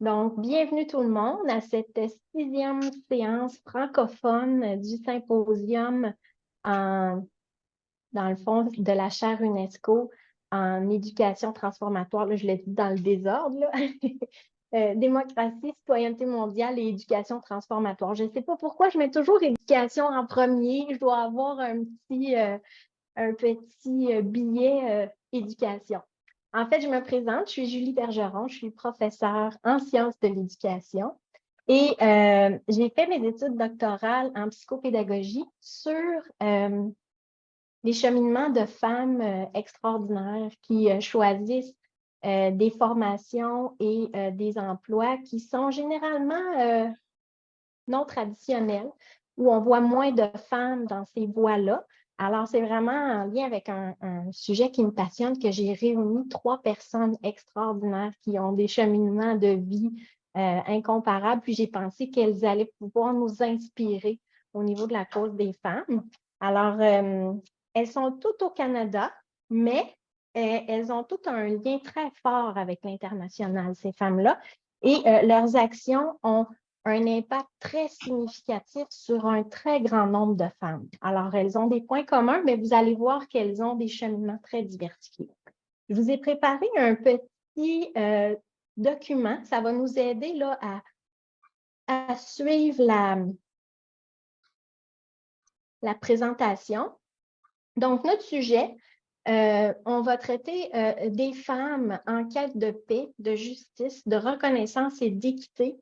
Donc, bienvenue tout le monde à cette sixième séance francophone du symposium en, dans le fond de la chaire UNESCO en éducation transformatoire. Là, je l'ai dit dans le désordre, là. Démocratie, citoyenneté mondiale et éducation transformatoire. Je ne sais pas pourquoi je mets toujours éducation en premier. Je dois avoir un petit billet éducation. En fait, je me présente, je suis Julie Bergeron, je suis professeure en sciences de l'éducation et j'ai fait mes études doctorales en psychopédagogie sur les cheminements de femmes extraordinaires qui choisissent des formations et des emplois qui sont généralement non traditionnelles, où on voit moins de femmes dans ces voies-là. Alors, c'est vraiment en lien avec un sujet qui me passionne que j'ai réuni 3 personnes extraordinaires qui ont des cheminements de vie incomparables. Puis j'ai pensé qu'elles allaient pouvoir nous inspirer au niveau de la cause des femmes. Alors, elles sont toutes au Canada, mais elles ont toutes un lien très fort avec l'international, ces femmes-là. Et leurs actions ont un impact très significatif sur un très grand nombre de femmes. Alors, elles ont des points communs, mais vous allez voir qu'elles ont des cheminements très diversifiés. Je vous ai préparé un petit document. Ça va nous aider là, à suivre la présentation. Donc, notre sujet, on va traiter des femmes en quête de paix, de justice, de reconnaissance et d'équité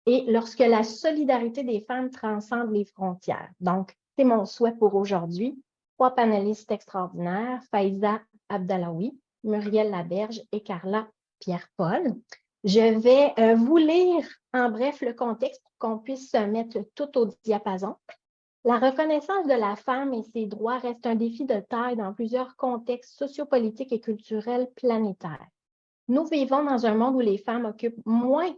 et lorsque la solidarité des femmes transcende les frontières. Donc, c'est mon souhait pour aujourd'hui. 3 panélistes extraordinaires, Faiza Abdallaoui, Muriel Laberge et Carla Pierre-Paul. Je vais vous lire en bref le contexte pour qu'on puisse se mettre tout au diapason. La reconnaissance de la femme et ses droits reste un défi de taille dans plusieurs contextes sociopolitiques et culturels planétaires. Nous vivons dans un monde où les femmes occupent moins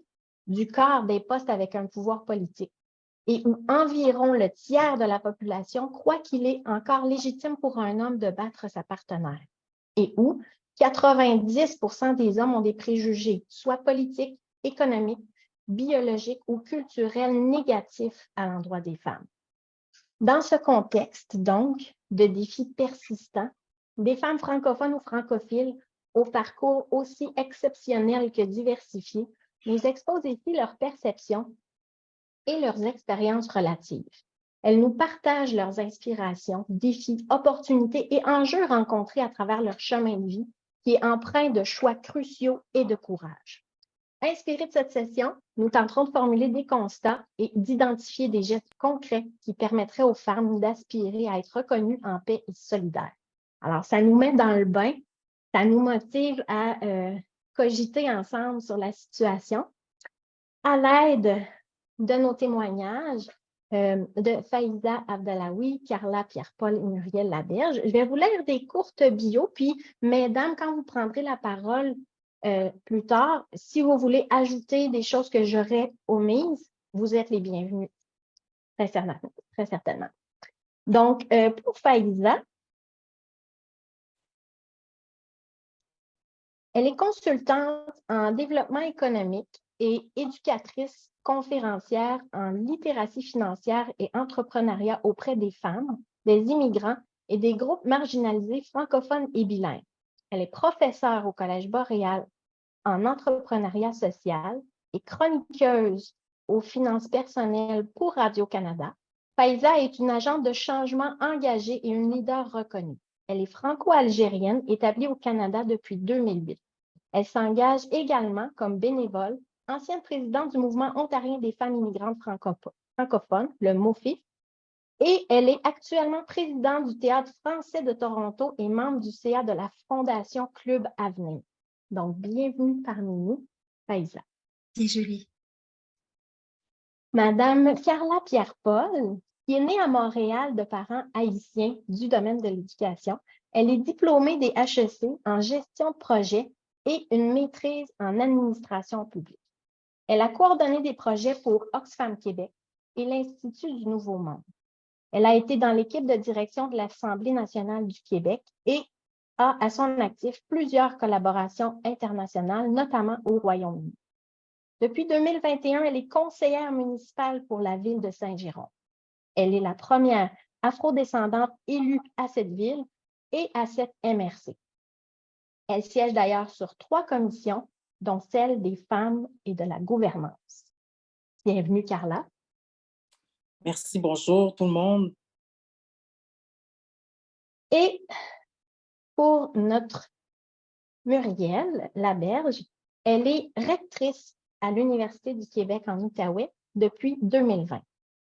du quart des postes avec un pouvoir politique et où environ le tiers de la population croit qu'il est encore légitime pour un homme de battre sa partenaire et où 90% des hommes ont des préjugés, soit politiques, économiques, biologiques ou culturels négatifs à l'endroit des femmes. Dans ce contexte, donc, de défis persistants, des femmes francophones ou francophiles au parcours aussi exceptionnel que diversifié nous exposent ici leurs perceptions et leurs expériences relatives. Elles nous partagent leurs inspirations, défis, opportunités et enjeux rencontrés à travers leur chemin de vie qui est empreint de choix cruciaux et de courage. Inspirés de cette session, nous tenterons de formuler des constats et d'identifier des gestes concrets qui permettraient aux femmes d'aspirer à être reconnues en paix et solidaires. Alors, ça nous met dans le bain, ça nous motive à cogiter ensemble sur la situation. À l'aide de nos témoignages de Faiza Abdallaoui, Carla Pierre-Paul et Muriel Laberge, je vais vous lire des courtes bios, puis, mesdames, quand vous prendrez la parole, plus tard, si vous voulez ajouter des choses que j'aurais omises, vous êtes les bienvenus, très certainement. Donc, pour Faiza, elle est consultante en développement économique et éducatrice conférencière en littératie financière et entrepreneuriat auprès des femmes, des immigrants et des groupes marginalisés francophones et bilingues. Elle est professeure au Collège Boréal en entrepreneuriat social et chroniqueuse aux finances personnelles pour Radio-Canada. Faiza est une agente de changement engagée et une leader reconnue. Elle est franco-algérienne, établie au Canada depuis 2008. Elle s'engage également comme bénévole, ancienne présidente du mouvement ontarien des femmes immigrantes francophones, le MOFIF, et elle est actuellement présidente du Théâtre français de Toronto et membre du CA de la Fondation Club Avenir. Donc, bienvenue parmi nous, Faiza. C'est joli. Madame Carla Pierre-Paul, qui est née à Montréal de parents haïtiens du domaine de l'éducation, elle est diplômée des HEC en gestion de projet et une maîtrise en administration publique. Elle a coordonné des projets pour Oxfam Québec et l'Institut du Nouveau Monde. Elle a été dans l'équipe de direction de l'Assemblée nationale du Québec et a à son actif plusieurs collaborations internationales, notamment au Royaume-Uni. Depuis 2021, elle est conseillère municipale pour la ville de Saint-Jérôme. Elle est la première afrodescendante élue à cette ville et à cette MRC. Elle siège d'ailleurs sur 3 commissions, dont celle des femmes et de la gouvernance. Bienvenue, Carla. Merci, bonjour tout le monde. Et pour notre Muriel Laberge, elle est rectrice à l'Université du Québec en Outaouais depuis 2020.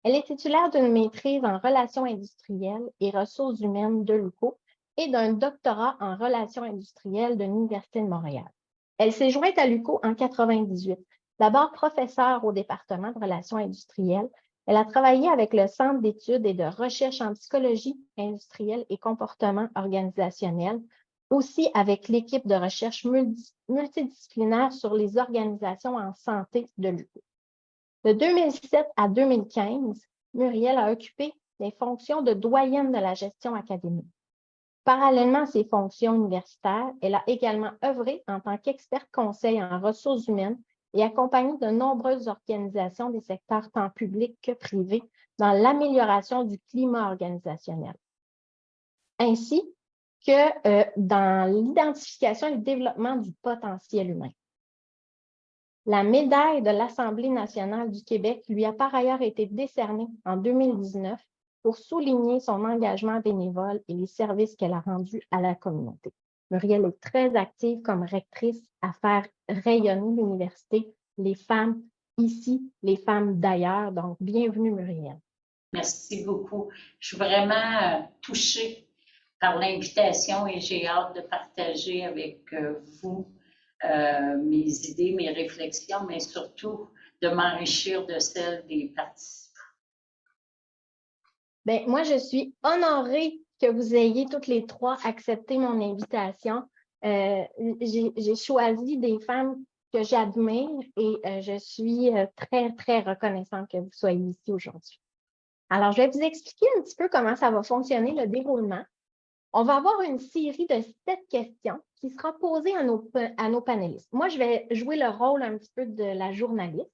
Elle est titulaire d'une maîtrise en relations industrielles et ressources humaines de l'UQO et d'un doctorat en relations industrielles de l'Université de Montréal. Elle s'est jointe à l'UQO en 1998. D'abord professeure au département de relations industrielles, elle a travaillé avec le Centre d'études et de recherche en psychologie industrielle et comportement organisationnel, aussi avec l'équipe de recherche multidisciplinaire sur les organisations en santé de l'UQO. De 2007 à 2015, Muriel a occupé les fonctions de doyenne de la gestion académique. Parallèlement à ses fonctions universitaires, elle a également œuvré en tant qu'experte conseil en ressources humaines et accompagné de nombreuses organisations des secteurs tant publics que privés dans l'amélioration du climat organisationnel, ainsi que dans l'identification et le développement du potentiel humain. La médaille de l'Assemblée nationale du Québec lui a par ailleurs été décernée en 2019 pour souligner son engagement bénévole et les services qu'elle a rendus à la communauté. Muriel est très active comme rectrice à faire rayonner l'université, les femmes ici, les femmes d'ailleurs. Donc, bienvenue Muriel. Merci beaucoup. Je suis vraiment touchée par l'invitation et j'ai hâte de partager avec vous mes idées, mes réflexions, mais surtout de m'enrichir de celles des participants. Bien, moi, je suis honorée que vous ayez toutes les trois accepté mon invitation. J'ai choisi des femmes que j'admire et je suis très, très reconnaissante que vous soyez ici aujourd'hui. Alors, je vais vous expliquer un petit peu comment ça va fonctionner, le déroulement. On va avoir une série de 7 questions qui sera posée à nos panélistes. Moi, je vais jouer le rôle un petit peu de la journaliste,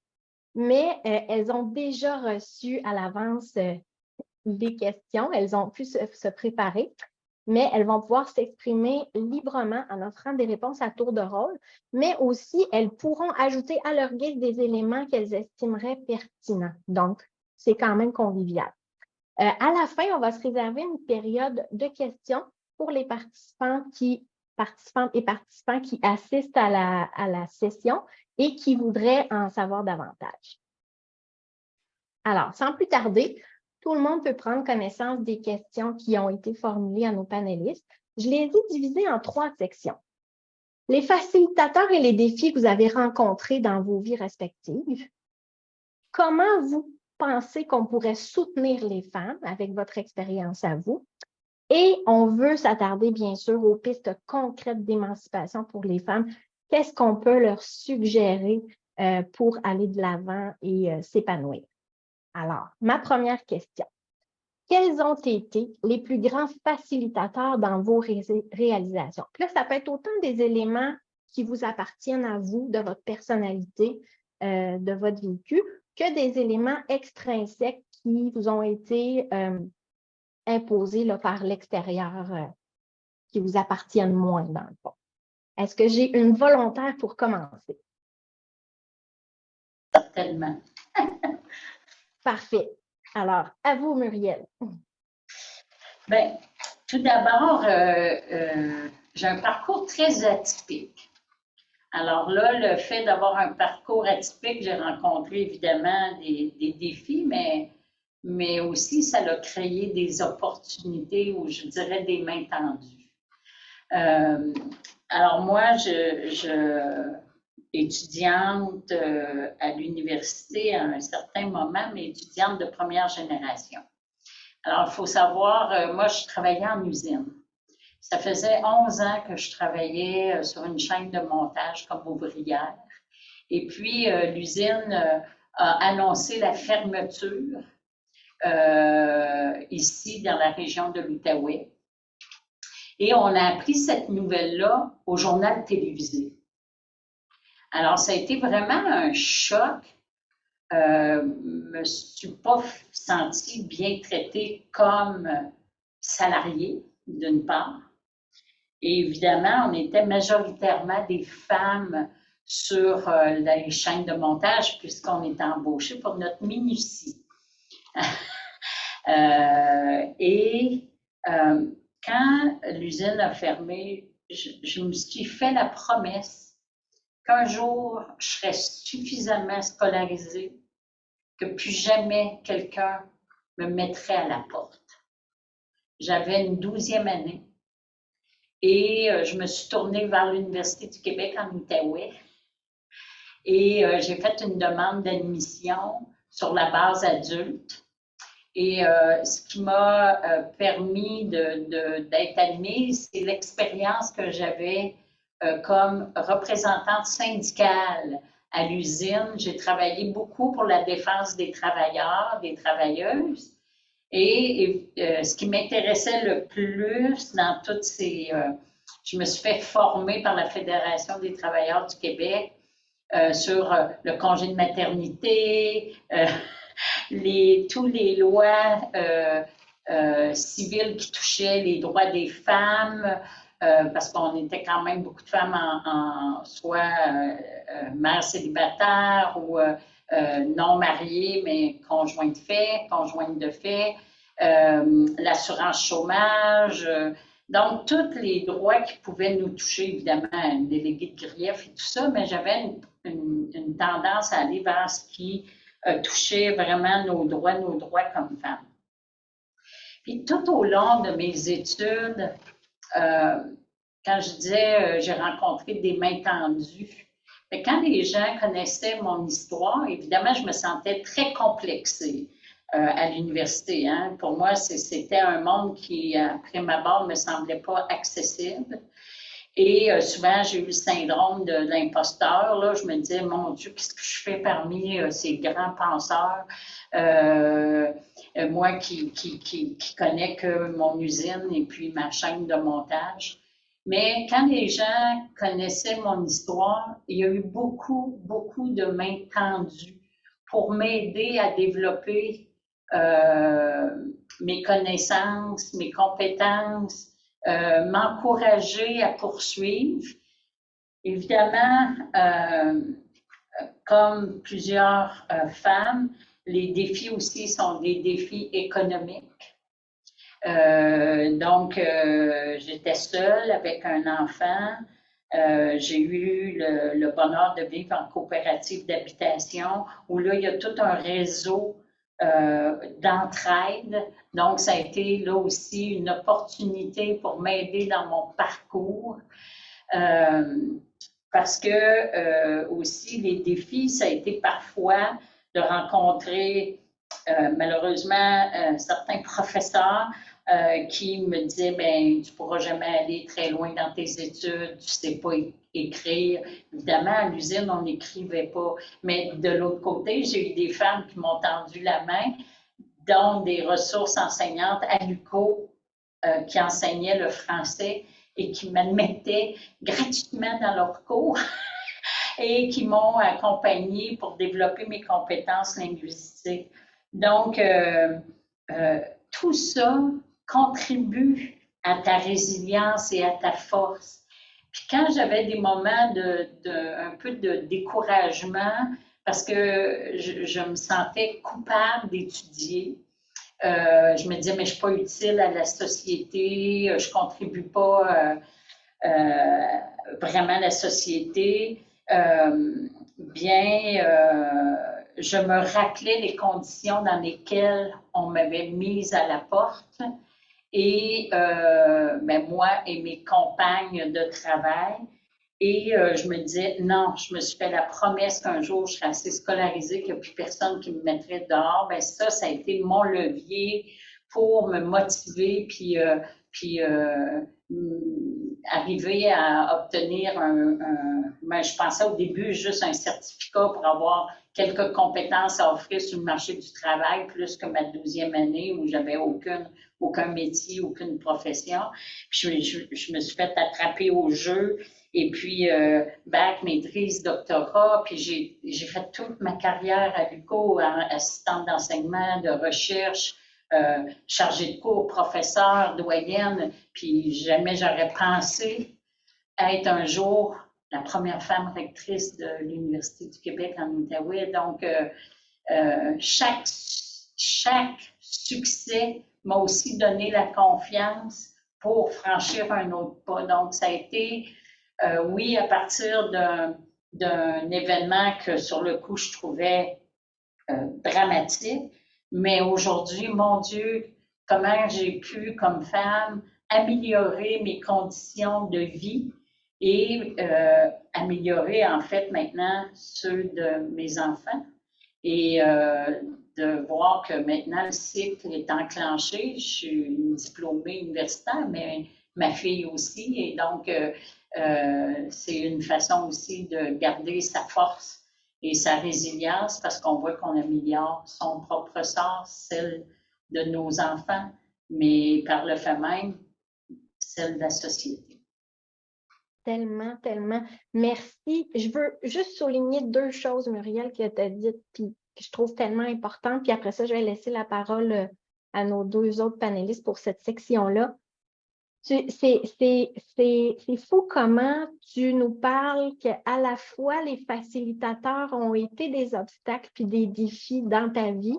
mais elles ont déjà reçu à l'avance des questions. Elles ont pu se préparer, mais elles vont pouvoir s'exprimer librement en offrant des réponses à tour de rôle, mais aussi elles pourront ajouter à leur guise des éléments qu'elles estimeraient pertinents. Donc, c'est quand même convivial. À la fin, on va se réserver une période de questions pour les participantes et participants qui assistent à la session et qui voudraient en savoir davantage. Alors, sans plus tarder, tout le monde peut prendre connaissance des questions qui ont été formulées à nos panélistes. Je les ai divisées en 3 sections. Les facilitateurs et les défis que vous avez rencontrés dans vos vies respectives. Comment vous pensez qu'on pourrait soutenir les femmes avec votre expérience à vous? Et on veut s'attarder, bien sûr, aux pistes concrètes d'émancipation pour les femmes. Qu'est-ce qu'on peut leur suggérer pour aller de l'avant et s'épanouir? Alors, ma première question. Quels ont été les plus grands facilitateurs dans vos réalisations? Puis là, ça peut être autant des éléments qui vous appartiennent à vous, de votre personnalité, de votre vécu, que des éléments extrinsèques qui vous ont été imposés là, par l'extérieur, qui vous appartiennent moins dans le fond. Est-ce que j'ai une volontaire pour commencer? Certainement. Parfait. Alors, à vous, Muriel. Bien, tout d'abord, j'ai un parcours très atypique. Alors là, le fait d'avoir un parcours atypique, j'ai rencontré évidemment des défis, mais aussi ça a créé des opportunités ou je dirais des mains tendues. Alors moi, étudiante à l'université à un certain moment, mais étudiante de première génération. Alors, il faut savoir, moi, je travaillais en usine. Ça faisait 11 ans que je travaillais sur une chaîne de montage comme ouvrière. Et puis, l'usine a annoncé la fermeture ici dans la région de l'Outaouais. Et on a appris cette nouvelle-là au journal télévisé. Alors, ça a été vraiment un choc. Me suis pas sentie bien traitée comme salariée, d'une part. Et évidemment, on était majoritairement des femmes sur les chaînes de montage puisqu'on était embauchés pour notre minutie. Quand l'usine a fermé, je me suis fait la promesse qu'un jour, je serais suffisamment scolarisée que plus jamais quelqu'un me mettrait à la porte. J'avais une 12e année et je me suis tournée vers l'Université du Québec en Outaouais et j'ai fait une demande d'admission sur la base adulte. Et ce qui m'a permis d'être admise, c'est l'expérience que j'avais comme représentante syndicale à l'usine. J'ai travaillé beaucoup pour la défense des travailleurs, des travailleuses. Et ce qui m'intéressait le plus dans toutes ces... je me suis fait former par la Fédération des travailleurs du Québec sur le congé de maternité, tous les lois civiles qui touchaient les droits des femmes, parce qu'on était quand même beaucoup de femmes soit mères célibataires ou non mariées, mais conjointes de fait, l'assurance chômage. Donc, tous les droits qui pouvaient nous toucher, évidemment, un délégué de grief et tout ça, mais j'avais une tendance à aller vers ce qui touchait vraiment nos droits comme femmes. Puis tout au long de mes études, quand je disais j'ai rencontré des mains tendues, mais quand les gens connaissaient mon histoire, évidemment, je me sentais très complexée à l'université. Hein. Pour moi, c'était un monde qui, après ma barre, ne me semblait pas accessible. Et souvent, j'ai eu le syndrome de l'imposteur. Là. Je me disais, mon Dieu, qu'est-ce que je fais parmi ces grands penseurs? Moi qui connais que mon usine et puis ma chaîne de montage. Mais quand les gens connaissaient mon histoire, il y a eu beaucoup, beaucoup de mains tendues pour m'aider à développer mes connaissances, mes compétences, m'encourager à poursuivre. Évidemment, comme plusieurs femmes, les défis aussi sont des défis économiques. Donc, j'étais seule avec un enfant. J'ai eu le bonheur de vivre en coopérative d'habitation où là, il y a tout un réseau d'entraide. Donc, ça a été là aussi une opportunité pour m'aider dans mon parcours. Parce que aussi, les défis, ça a été parfois de rencontrer malheureusement certains professeurs qui me disaient, ben, tu ne pourras jamais aller très loin dans tes études, tu ne sais pas écrire. Évidemment, à l'usine, on n'écrivait pas. Mais de l'autre côté, j'ai eu des femmes qui m'ont tendu la main, dont des ressources enseignantes à l'UQO qui enseignaient le français et qui m'admettaient gratuitement dans leurs cours et qui m'ont accompagnée pour développer mes compétences linguistiques. Donc, tout ça contribue à ta résilience et à ta force. Puis quand j'avais des moments un peu de découragement, parce que je me sentais coupable d'étudier, je me disais, mais je ne suis pas utile à la société, je ne contribue pas vraiment à la société. Je me rappelais les conditions dans lesquelles on m'avait mise à la porte et moi et mes compagnes de travail. Et je me disais, non, je me suis fait la promesse qu'un jour je serais assez scolarisée, qu'il n'y a plus personne qui me mettrait dehors. Bien, ça a été mon levier pour me motiver puis arriver à obtenir je pensais au début juste un certificat pour avoir quelques compétences à offrir sur le marché du travail, plus que ma 12e année où j'avais aucun métier, aucune profession. Puis je me suis fait attraper au jeu Et puis, bac, maîtrise, doctorat, puis j'ai fait toute ma carrière à l'UQO, assistante d'enseignement, de recherche, chargée de cours, professeur, doyenne, puis jamais j'aurais pensé être un jour la première femme rectrice de l'Université du Québec en Outaouais. Donc, chaque succès m'a aussi donné la confiance pour franchir un autre pas. Donc, ça a été, oui, à partir d'un événement que sur le coup, je trouvais dramatique, mais aujourd'hui, mon Dieu, comment j'ai pu, comme femme, améliorer mes conditions de vie et améliorer, en fait, maintenant, ceux de mes enfants. Et de voir que maintenant, le cycle est enclenché. Je suis une diplômée universitaire, mais ma fille aussi. Et donc, c'est une façon aussi de garder sa force et sa résilience parce qu'on voit qu'on améliore son propre sort, celle de nos enfants, mais par le fait même, celle de la société. Tellement, tellement. Merci. Je veux juste souligner 2 choses, Muriel, que tu as dites, puis que je trouve tellement importantes. Puis après ça, je vais laisser la parole à nos 2 autres panélistes pour cette section-là. C'est fou comment tu nous parles qu'à la fois les facilitateurs ont été des obstacles puis des défis dans ta vie,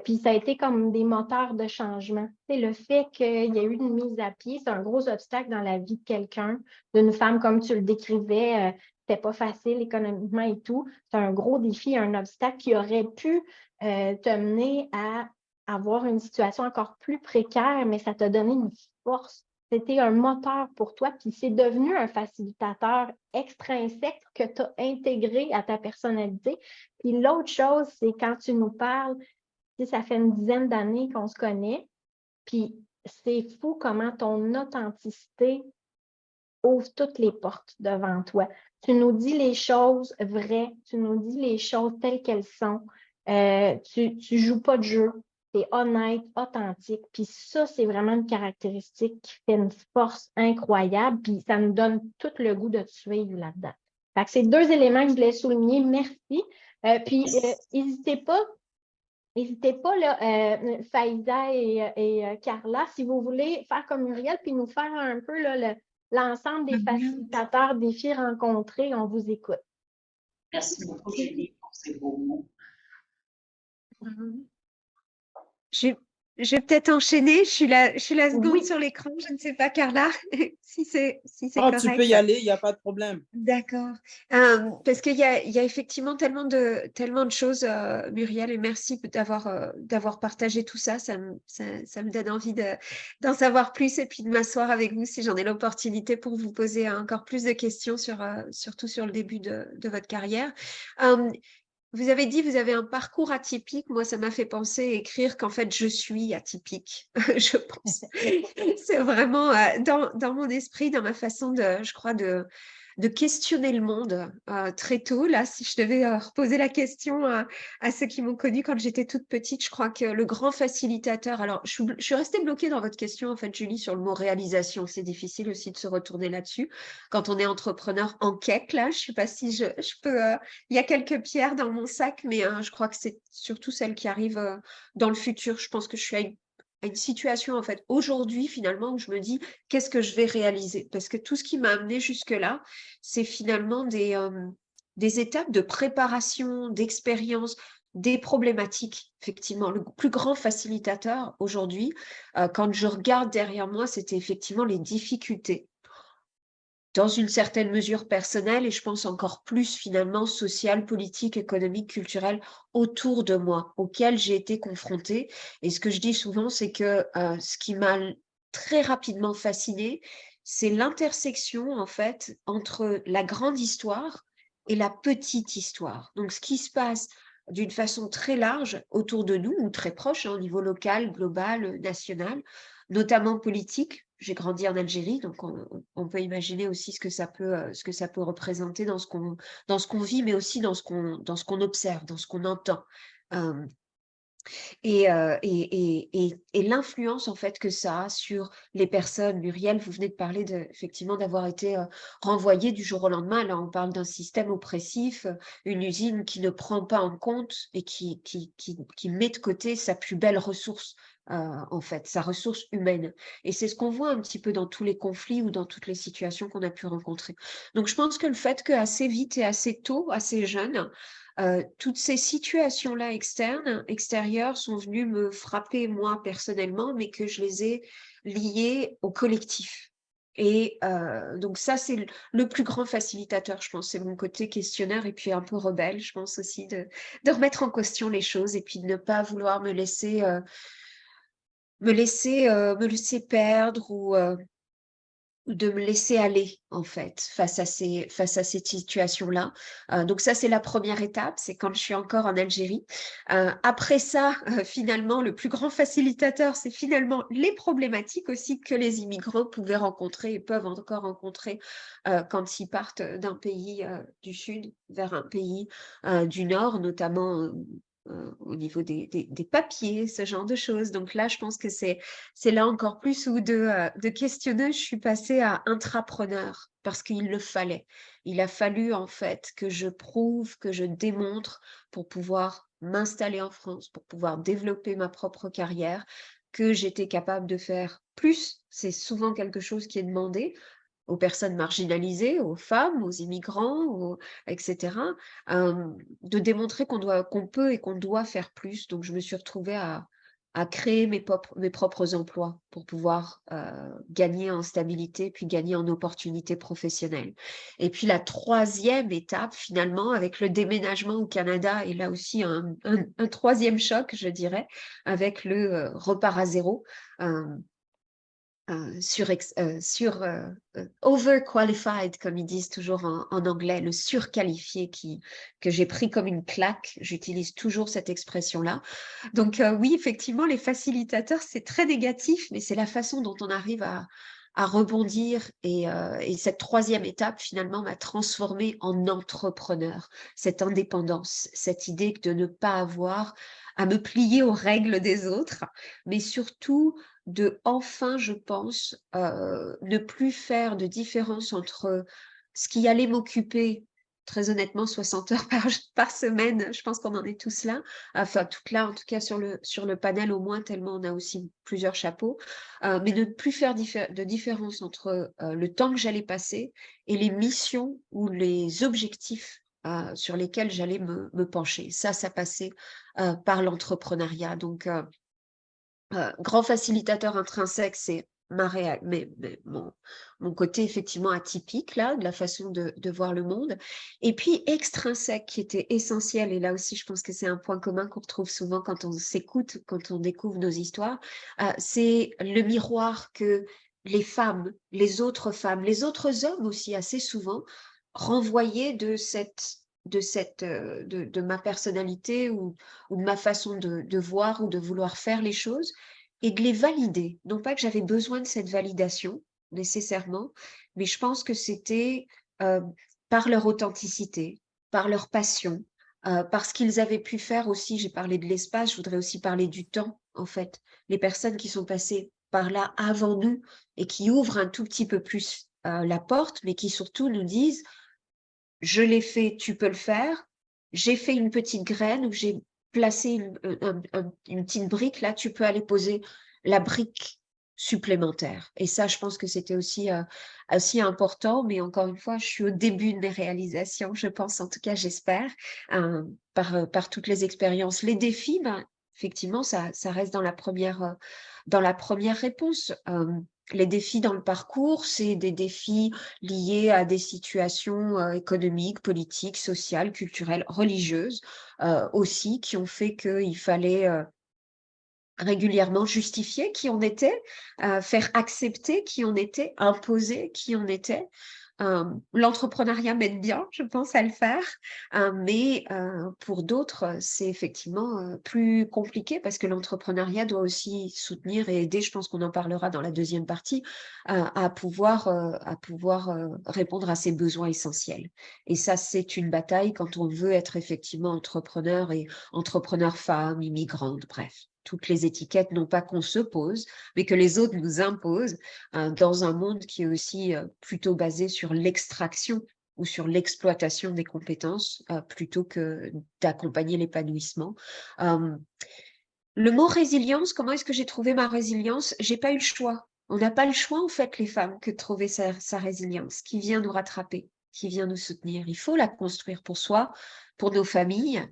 puis ça a été comme des moteurs de changement. C'est le fait qu'il y a eu une mise à pied, c'est un gros obstacle dans la vie de quelqu'un, d'une femme comme tu le décrivais, c'était pas facile économiquement et tout. C'est un gros défi, un obstacle qui aurait pu te mener à avoir une situation encore plus précaire, mais ça t'a donné une force. C'était un moteur pour toi, puis c'est devenu un facilitateur extrinsèque que tu as intégré à ta personnalité. Puis l'autre chose, c'est quand tu nous parles, ça fait une dizaine d'années qu'on se connaît, puis c'est fou comment ton authenticité ouvre toutes les portes devant toi. Tu nous dis les choses vraies, tu nous dis les choses telles qu'elles sont. Tu ne joues pas de jeu, tu es honnête, authentique. Puis ça, c'est vraiment une caractéristique qui fait une force incroyable. Puis ça nous donne tout le goût de te suivre là-dedans. Fait que c'est 2 éléments que je voulais souligner. Merci. Puis n'hésitez pas. N'hésitez pas, là, Faiza et Carla, si vous voulez faire comme Muriel, puis nous faire un peu là, l'ensemble des facilitateurs défis rencontrés, on vous écoute. Merci beaucoup, Julie, pour ces beaux mots. Je vais peut-être enchaîner. Je suis la seconde Oui. sur l'écran. Je ne sais pas, Carla, si c'est correct. Tu peux y aller, il n'y a pas de problème. D'accord. Parce qu'il y a effectivement tellement de choses, Muriel, et merci d'avoir partagé tout ça. Ça me donne envie d'en savoir plus et puis de m'asseoir avec vous si j'en ai l'opportunité pour vous poser encore plus de questions surtout sur le début de votre carrière. Vous avez dit, vous avez un parcours atypique. Moi, ça m'a fait penser écrire qu'en fait, je suis atypique, je pense. C'est vraiment dans mon esprit, dans ma façon je crois, de questionner le monde très tôt. Là, si je devais reposer la question à ceux qui m'ont connue quand j'étais toute petite, je crois que le grand facilitateur... Alors, je suis restée bloquée dans votre question, en fait, Julie, sur le mot réalisation. C'est difficile aussi de se retourner là-dessus. Quand on est entrepreneur en quête, là, je ne sais pas si je peux... Il y a quelques pierres dans mon sac, mais je crois que c'est surtout celles qui arrivent dans le futur. Je pense que je suis à une situation, en fait, aujourd'hui, finalement, où je me dis, qu'est-ce que je vais réaliser? Parce que tout ce qui m'a amené jusque-là, c'est finalement des étapes de préparation, d'expérience, des problématiques. Effectivement, le plus grand facilitateur aujourd'hui, quand je regarde derrière moi, c'était effectivement les difficultés. Dans une certaine mesure personnelle et je pense encore plus finalement sociale, politique, économique, culturelle autour de moi, auquel j'ai été confrontée. Et ce que je dis souvent, c'est que ce qui m'a très rapidement fascinée, c'est l'intersection en fait entre la grande histoire et la petite histoire. Donc ce qui se passe d'une façon très large autour de nous, ou très proche, au niveau local, global, national, notamment politique. J'ai grandi en Algérie, donc on peut imaginer aussi ce que ça peut représenter dans ce qu'on vit, mais aussi dans ce qu'on observe, dans ce qu'on entend. et l'influence en fait que ça a sur les personnes. Muriel, vous venez de parler effectivement d'avoir été renvoyée du jour au lendemain. Là, on parle d'un système oppressif, une usine qui ne prend pas en compte et qui met de côté sa plus belle ressource. En fait, sa ressource humaine. Et c'est ce qu'on voit un petit peu dans tous les conflits ou dans toutes les situations qu'on a pu rencontrer. Donc, je pense que le fait qu'assez vite et assez tôt, assez jeune, toutes ces situations-là extérieures sont venues me frapper moi personnellement, mais que je les ai liées au collectif. Et donc ça, c'est le plus grand facilitateur, je pense. C'est mon côté questionneur et puis un peu rebelle, je pense aussi, de remettre en question les choses et puis de ne pas vouloir me laisser perdre ou de me laisser aller, en fait, face à ces situations-là. Donc ça, c'est la première étape, c'est quand je suis encore en Algérie. Après ça, finalement, le plus grand facilitateur, c'est finalement les problématiques aussi que les immigrants pouvaient rencontrer et peuvent encore rencontrer quand ils partent d'un pays du Sud vers un pays du Nord, notamment au niveau des papiers, ce genre de choses. Donc là, je pense que c'est là encore plus où de questionneuse, je suis passée à intrapreneur parce qu'il le fallait. Il a fallu en fait que je prouve, que je démontre pour pouvoir m'installer en France, pour pouvoir développer ma propre carrière, que j'étais capable de faire plus. C'est souvent quelque chose qui est demandé aux personnes marginalisées, aux femmes, aux immigrants, etc., de démontrer qu'on peut et qu'on doit faire plus. Donc, je me suis retrouvée à créer mes propres emplois pour pouvoir gagner en stabilité, puis gagner en opportunités professionnelles. Et puis la troisième étape, finalement, avec le déménagement au Canada, et là aussi un troisième choc, je dirais, avec le repart à zéro. Overqualified, comme ils disent toujours en anglais, le surqualifié que j'ai pris comme une claque. J'utilise toujours cette expression-là. Donc oui, effectivement, les facilitateurs, c'est très négatif, mais c'est la façon dont on arrive à rebondir. Et cette troisième étape, finalement, m'a transformée en entrepreneur. Cette indépendance, cette idée de ne pas avoir à me plier aux règles des autres, mais surtout de enfin, je pense, ne plus faire de différence entre ce qui allait m'occuper, très honnêtement, 60 heures par semaine, je pense qu'on en est tous là, enfin, toutes là, en tout cas sur le panel au moins, tellement on a aussi plusieurs chapeaux, mais de ne plus faire de différence entre le temps que j'allais passer et les missions ou les objectifs sur lesquels j'allais me pencher. Ça passait par l'entrepreneuriat. Donc, grand facilitateur intrinsèque, c'est mon côté effectivement atypique là, de la façon de voir le monde. Et puis extrinsèque qui était essentiel, et là aussi je pense que c'est un point commun qu'on retrouve souvent quand on s'écoute, quand on découvre nos histoires, c'est le miroir que les femmes, les autres hommes aussi assez souvent renvoyaient de ma personnalité ou de ma façon de voir ou de vouloir faire les choses et de les valider. Non pas que j'avais besoin de cette validation nécessairement, mais je pense que c'était par leur authenticité, par leur passion, par ce qu'ils avaient pu faire aussi. J'ai parlé de l'espace, je voudrais aussi parler du temps, en fait. Les personnes qui sont passées par là avant nous et qui ouvrent un tout petit peu plus la porte, mais qui surtout nous disent je l'ai fait, tu peux le faire. J'ai fait une petite graine où j'ai placé une petite brique. Là, tu peux aller poser la brique supplémentaire. Et ça, je pense que c'était aussi important. Mais encore une fois, je suis au début de mes réalisations, je pense, en tout cas, j'espère, par toutes les expériences. Les défis, effectivement, ça reste dans la première réponse. Les défis dans le parcours, c'est des défis liés à des situations économiques, politiques, sociales, culturelles, religieuses aussi, qui ont fait qu'il fallait régulièrement justifier qui on était, faire accepter qui on était, imposer qui on était. L'entrepreneuriat m'aide bien, je pense, à le faire, mais pour d'autres, c'est effectivement plus compliqué parce que l'entrepreneuriat doit aussi soutenir et aider, je pense qu'on en parlera dans la deuxième partie, à pouvoir répondre à ses besoins essentiels. Et ça, c'est une bataille quand on veut être effectivement entrepreneur et entrepreneur femme, immigrante, bref. Toutes les étiquettes, non pas qu'on se pose, mais que les autres nous imposent dans un monde qui est aussi plutôt basé sur l'extraction ou sur l'exploitation des compétences plutôt que d'accompagner l'épanouissement. Le mot résilience, comment est-ce que j'ai trouvé ma résilience? J'ai pas eu le choix. On n'a pas le choix, en fait, les femmes, que de trouver sa résilience, qui vient nous rattraper, qui vient nous soutenir. Il faut la construire pour soi, pour nos familles,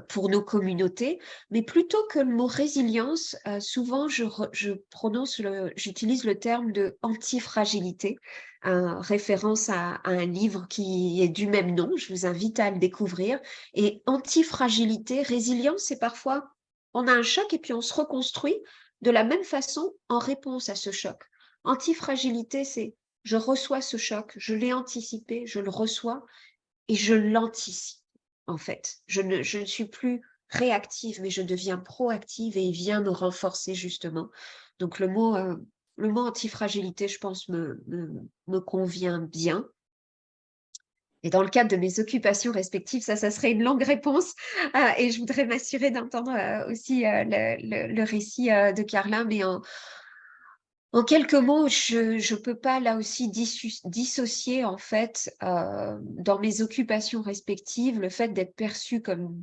pour nos communautés. Mais plutôt que le mot résilience, souvent, j'utilise le terme de antifragilité, référence à un livre qui est du même nom. Je vous invite à le découvrir. Et antifragilité, résilience, c'est parfois on a un choc et puis on se reconstruit de la même façon en réponse à ce choc. Antifragilité, c'est je reçois ce choc, je l'ai anticipé, je le reçois et je l'anticipe en fait. Je ne suis plus réactive, mais je deviens proactive et il vient me renforcer justement. Donc le mot antifragilité, je pense, me convient bien. Et dans le cadre de mes occupations respectives, ça serait une longue réponse. Et je voudrais m'assurer d'entendre aussi le récit de Carla. Mais en quelques mots, je ne peux pas là aussi dissocier en fait dans mes occupations respectives le fait d'être perçue comme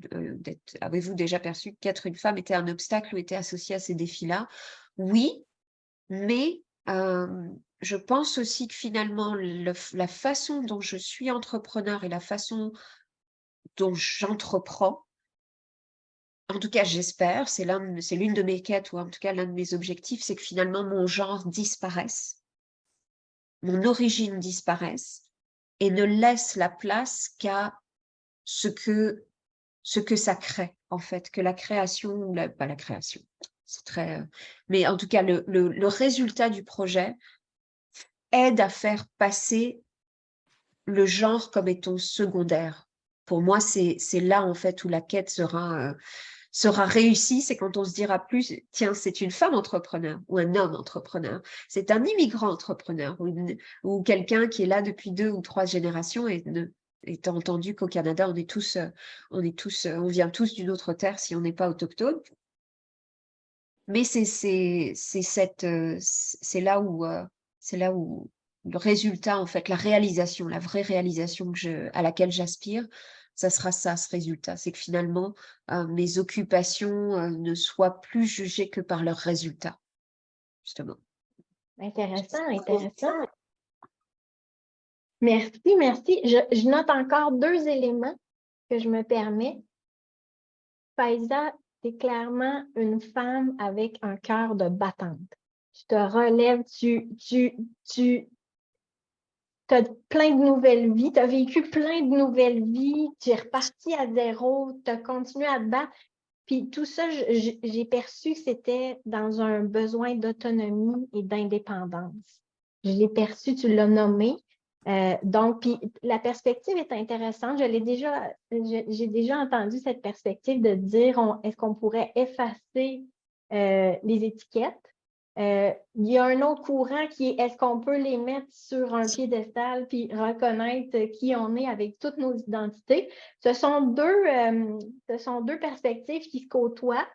avez-vous déjà perçu qu'être une femme était un obstacle ou était associé à ces défis-là? Oui, mais je pense aussi que finalement, la façon dont je suis entrepreneur et la façon dont j'entreprends, en tout cas j'espère, c'est l'une de mes quêtes ou en tout cas l'un de mes objectifs, c'est que finalement mon genre disparaisse, mon origine disparaisse et ne laisse la place qu'à ce que ça crée en fait, que la création, pas la création, c'est très... mais en tout cas le résultat du projet aide à faire passer le genre comme étant secondaire. Pour moi, c'est là en fait où la quête sera réussie, c'est quand on se dira plus, tiens, c'est une femme entrepreneur ou un homme entrepreneur, c'est un immigrant entrepreneur ou quelqu'un qui est là depuis 2 ou 3 générations et étant entendu qu'au Canada, on vient tous d'une autre terre si on n'est pas autochtone. Mais c'est là où le résultat, en fait, la réalisation, la vraie réalisation à laquelle j'aspire, ça sera ça, ce résultat. C'est que finalement, mes occupations ne soient plus jugées que par leurs résultats, justement. Intéressant, intéressant. Merci, merci. Je note encore 2 éléments que je me permets. Faiza, tu es clairement une femme avec un cœur de battante. Tu te relèves, tu as plein de nouvelles vies, tu as vécu plein de nouvelles vies, tu es reparti à zéro, tu as continué à te battre. Puis tout ça, j'ai perçu que c'était dans un besoin d'autonomie et d'indépendance. Je l'ai perçu, tu l'as nommé. Donc, puis la perspective est intéressante. J'ai déjà entendu cette perspective de dire est-ce qu'on pourrait effacer les étiquettes? Il y a un autre courant qui est est-ce qu'on peut les mettre sur un piédestal puis reconnaître qui on est avec toutes nos identités? Ce sont deux perspectives qui se côtoient,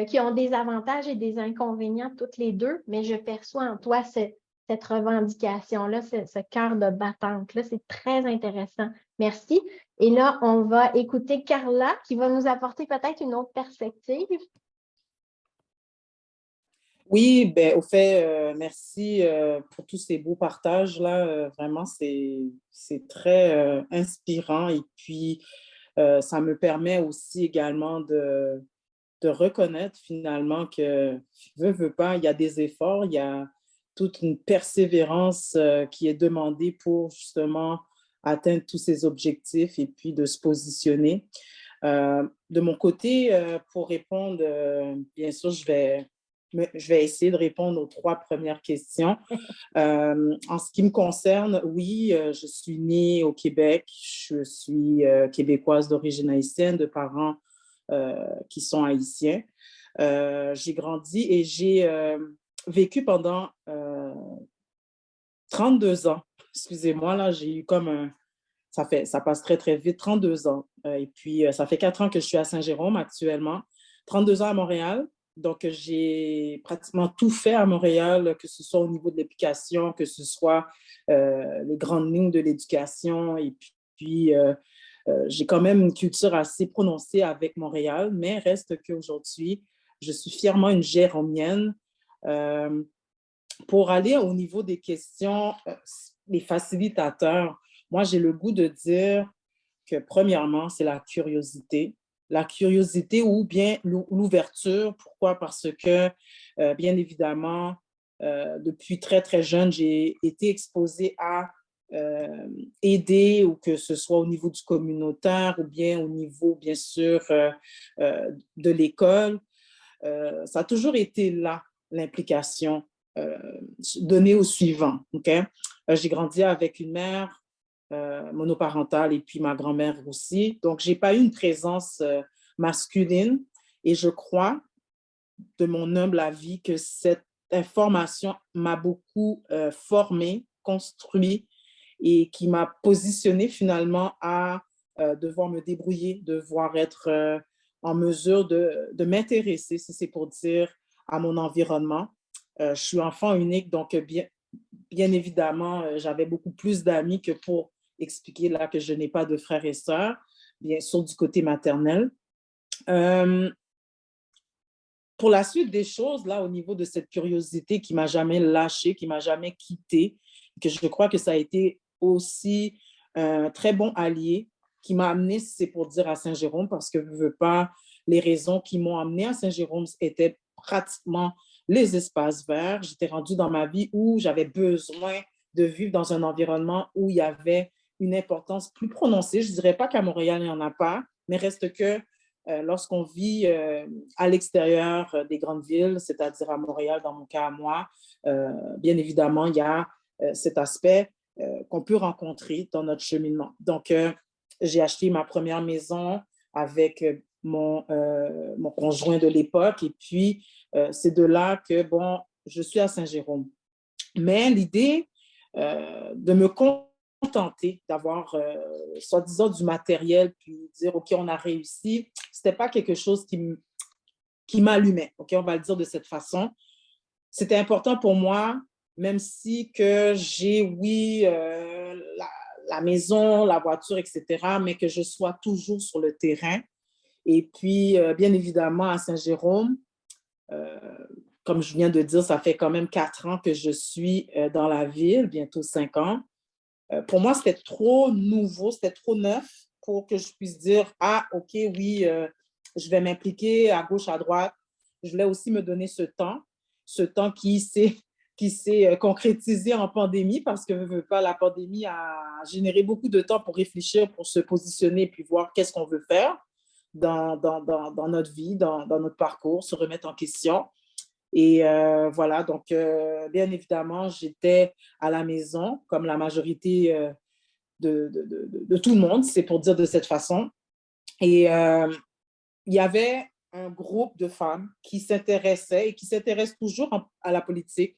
qui ont des avantages et des inconvénients toutes les deux, mais je perçois en toi cette revendication-là, ce cœur de battante-là. C'est très intéressant. Merci. Et là, on va écouter Carla qui va nous apporter peut-être une autre perspective. Oui, ben, au fait, merci pour tous ces beaux partages-là. Vraiment, c'est très inspirant. Et puis, ça me permet aussi également de reconnaître finalement que, veut pas, il y a des efforts, il y a toute une persévérance qui est demandée pour justement atteindre tous ces objectifs et puis de se positionner. De mon côté, pour répondre, bien sûr, je vais mais je vais essayer de répondre aux 3 premières questions. En ce qui me concerne, oui, je suis née au Québec. Je suis québécoise d'origine haïtienne, de parents qui sont haïtiens. J'ai grandi et j'ai vécu pendant 32 ans. Excusez-moi, là, j'ai eu comme un... Ça passe très, très vite, 32 ans. Et puis, ça fait 4 ans que je suis à Saint-Jérôme actuellement. 32 ans à Montréal. Donc, j'ai pratiquement tout fait à Montréal, que ce soit au niveau de l'éducation, que ce soit les grandes lignes de l'éducation. Et puis, j'ai quand même une culture assez prononcée avec Montréal, mais reste qu'aujourd'hui, je suis fièrement une Jéromienne. Pour aller au niveau des questions, les facilitateurs, moi, j'ai le goût de dire que, premièrement, c'est la curiosité. La curiosité ou bien l'ouverture. Pourquoi? Parce que, bien évidemment, depuis très, très jeune, j'ai été exposée à aider, ou que ce soit au niveau du communautaire ou bien au niveau, bien sûr, de l'école. Ça a toujours été là, l'implication donnée au suivant. Okay? J'ai grandi avec une mère monoparentale et puis ma grand-mère aussi. Donc, je n'ai pas eu une présence masculine et je crois, de mon humble avis, que cette information m'a beaucoup formée, construit et qui m'a positionnée finalement à devoir me débrouiller, devoir être en mesure de m'intéresser, si c'est pour dire, à mon environnement. Je suis enfant unique, donc bien évidemment, j'avais beaucoup plus d'amis que pour expliquer là que je n'ai pas de frères et sœurs, bien sûr du côté maternel. Pour la suite des choses, là, au niveau de cette curiosité qui ne m'a jamais lâchée, qui ne m'a jamais quittée, que je crois que ça a été aussi un très bon allié qui m'a amené, c'est pour dire, à Saint-Jérôme, parce que je ne veux pas, les raisons qui m'ont amené à Saint-Jérôme étaient pratiquement les espaces verts. J'étais rendue dans ma vie où j'avais besoin de vivre dans un environnement où il y avait une importance plus prononcée. Je ne dirais pas qu'à Montréal, il n'y en a pas, mais reste que lorsqu'on vit à l'extérieur des grandes villes, c'est-à-dire à Montréal, dans mon cas à moi, bien évidemment, il y a cet aspect qu'on peut rencontrer dans notre cheminement. Donc, j'ai acheté ma première maison avec mon conjoint de l'époque et puis c'est de là que, bon, je suis à Saint-Jérôme. Mais l'idée de me contenter d'avoir, soi-disant, du matériel, puis dire, OK, on a réussi, c'était pas quelque chose qui m'allumait, OK, on va le dire de cette façon. C'était important pour moi, même si que j'ai, oui, la maison, la voiture, etc., mais que je sois toujours sur le terrain. Et puis, bien évidemment, à Saint-Jérôme, comme je viens de dire, ça fait quand même 4 ans que je suis dans la ville, bientôt 5 ans. Pour moi, c'était trop nouveau, c'était trop neuf pour que je puisse dire, ah, OK, oui, je vais m'impliquer à gauche, à droite. Je voulais aussi me donner ce temps qui s'est concrétisé en pandémie, parce que la pandémie a généré beaucoup de temps pour réfléchir, pour se positionner, puis voir qu'est-ce qu'on veut faire dans notre vie, dans notre parcours, se remettre en question. Et voilà, donc bien évidemment, j'étais à la maison, comme la majorité de tout le monde, c'est pour dire de cette façon. Et il y avait un groupe de femmes qui s'intéressaient et qui s'intéressent toujours à la politique.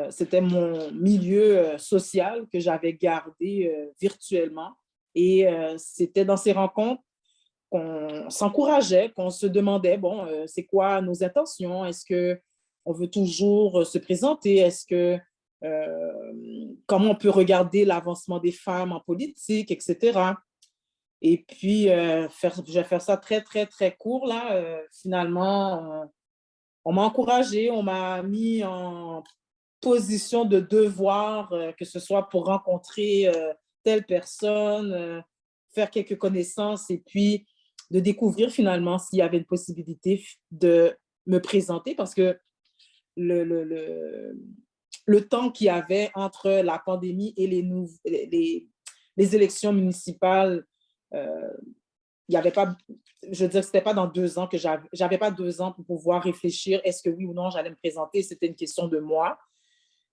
C'était mon milieu social que j'avais gardé virtuellement. Et c'était dans ces rencontres qu'on s'encourageait, qu'on se demandait, bon, c'est quoi nos intentions? Est-ce qu'on veut toujours se présenter? Comment on peut regarder l'avancement des femmes en politique, etc. Et puis, je vais faire ça très, très, très court, là. Finalement, on m'a encouragée, on m'a mis en position de devoir, que ce soit pour rencontrer telle personne, faire quelques connaissances et puis de découvrir finalement s'il y avait une possibilité de me présenter, parce que le temps qu'il y avait entre la pandémie et les élections municipales, il n'y avait pas je veux dire, c'était pas dans 2 ans que j'avais pas 2 ans pour pouvoir réfléchir, est-ce que oui ou non j'allais me présenter, c'était une question de moi.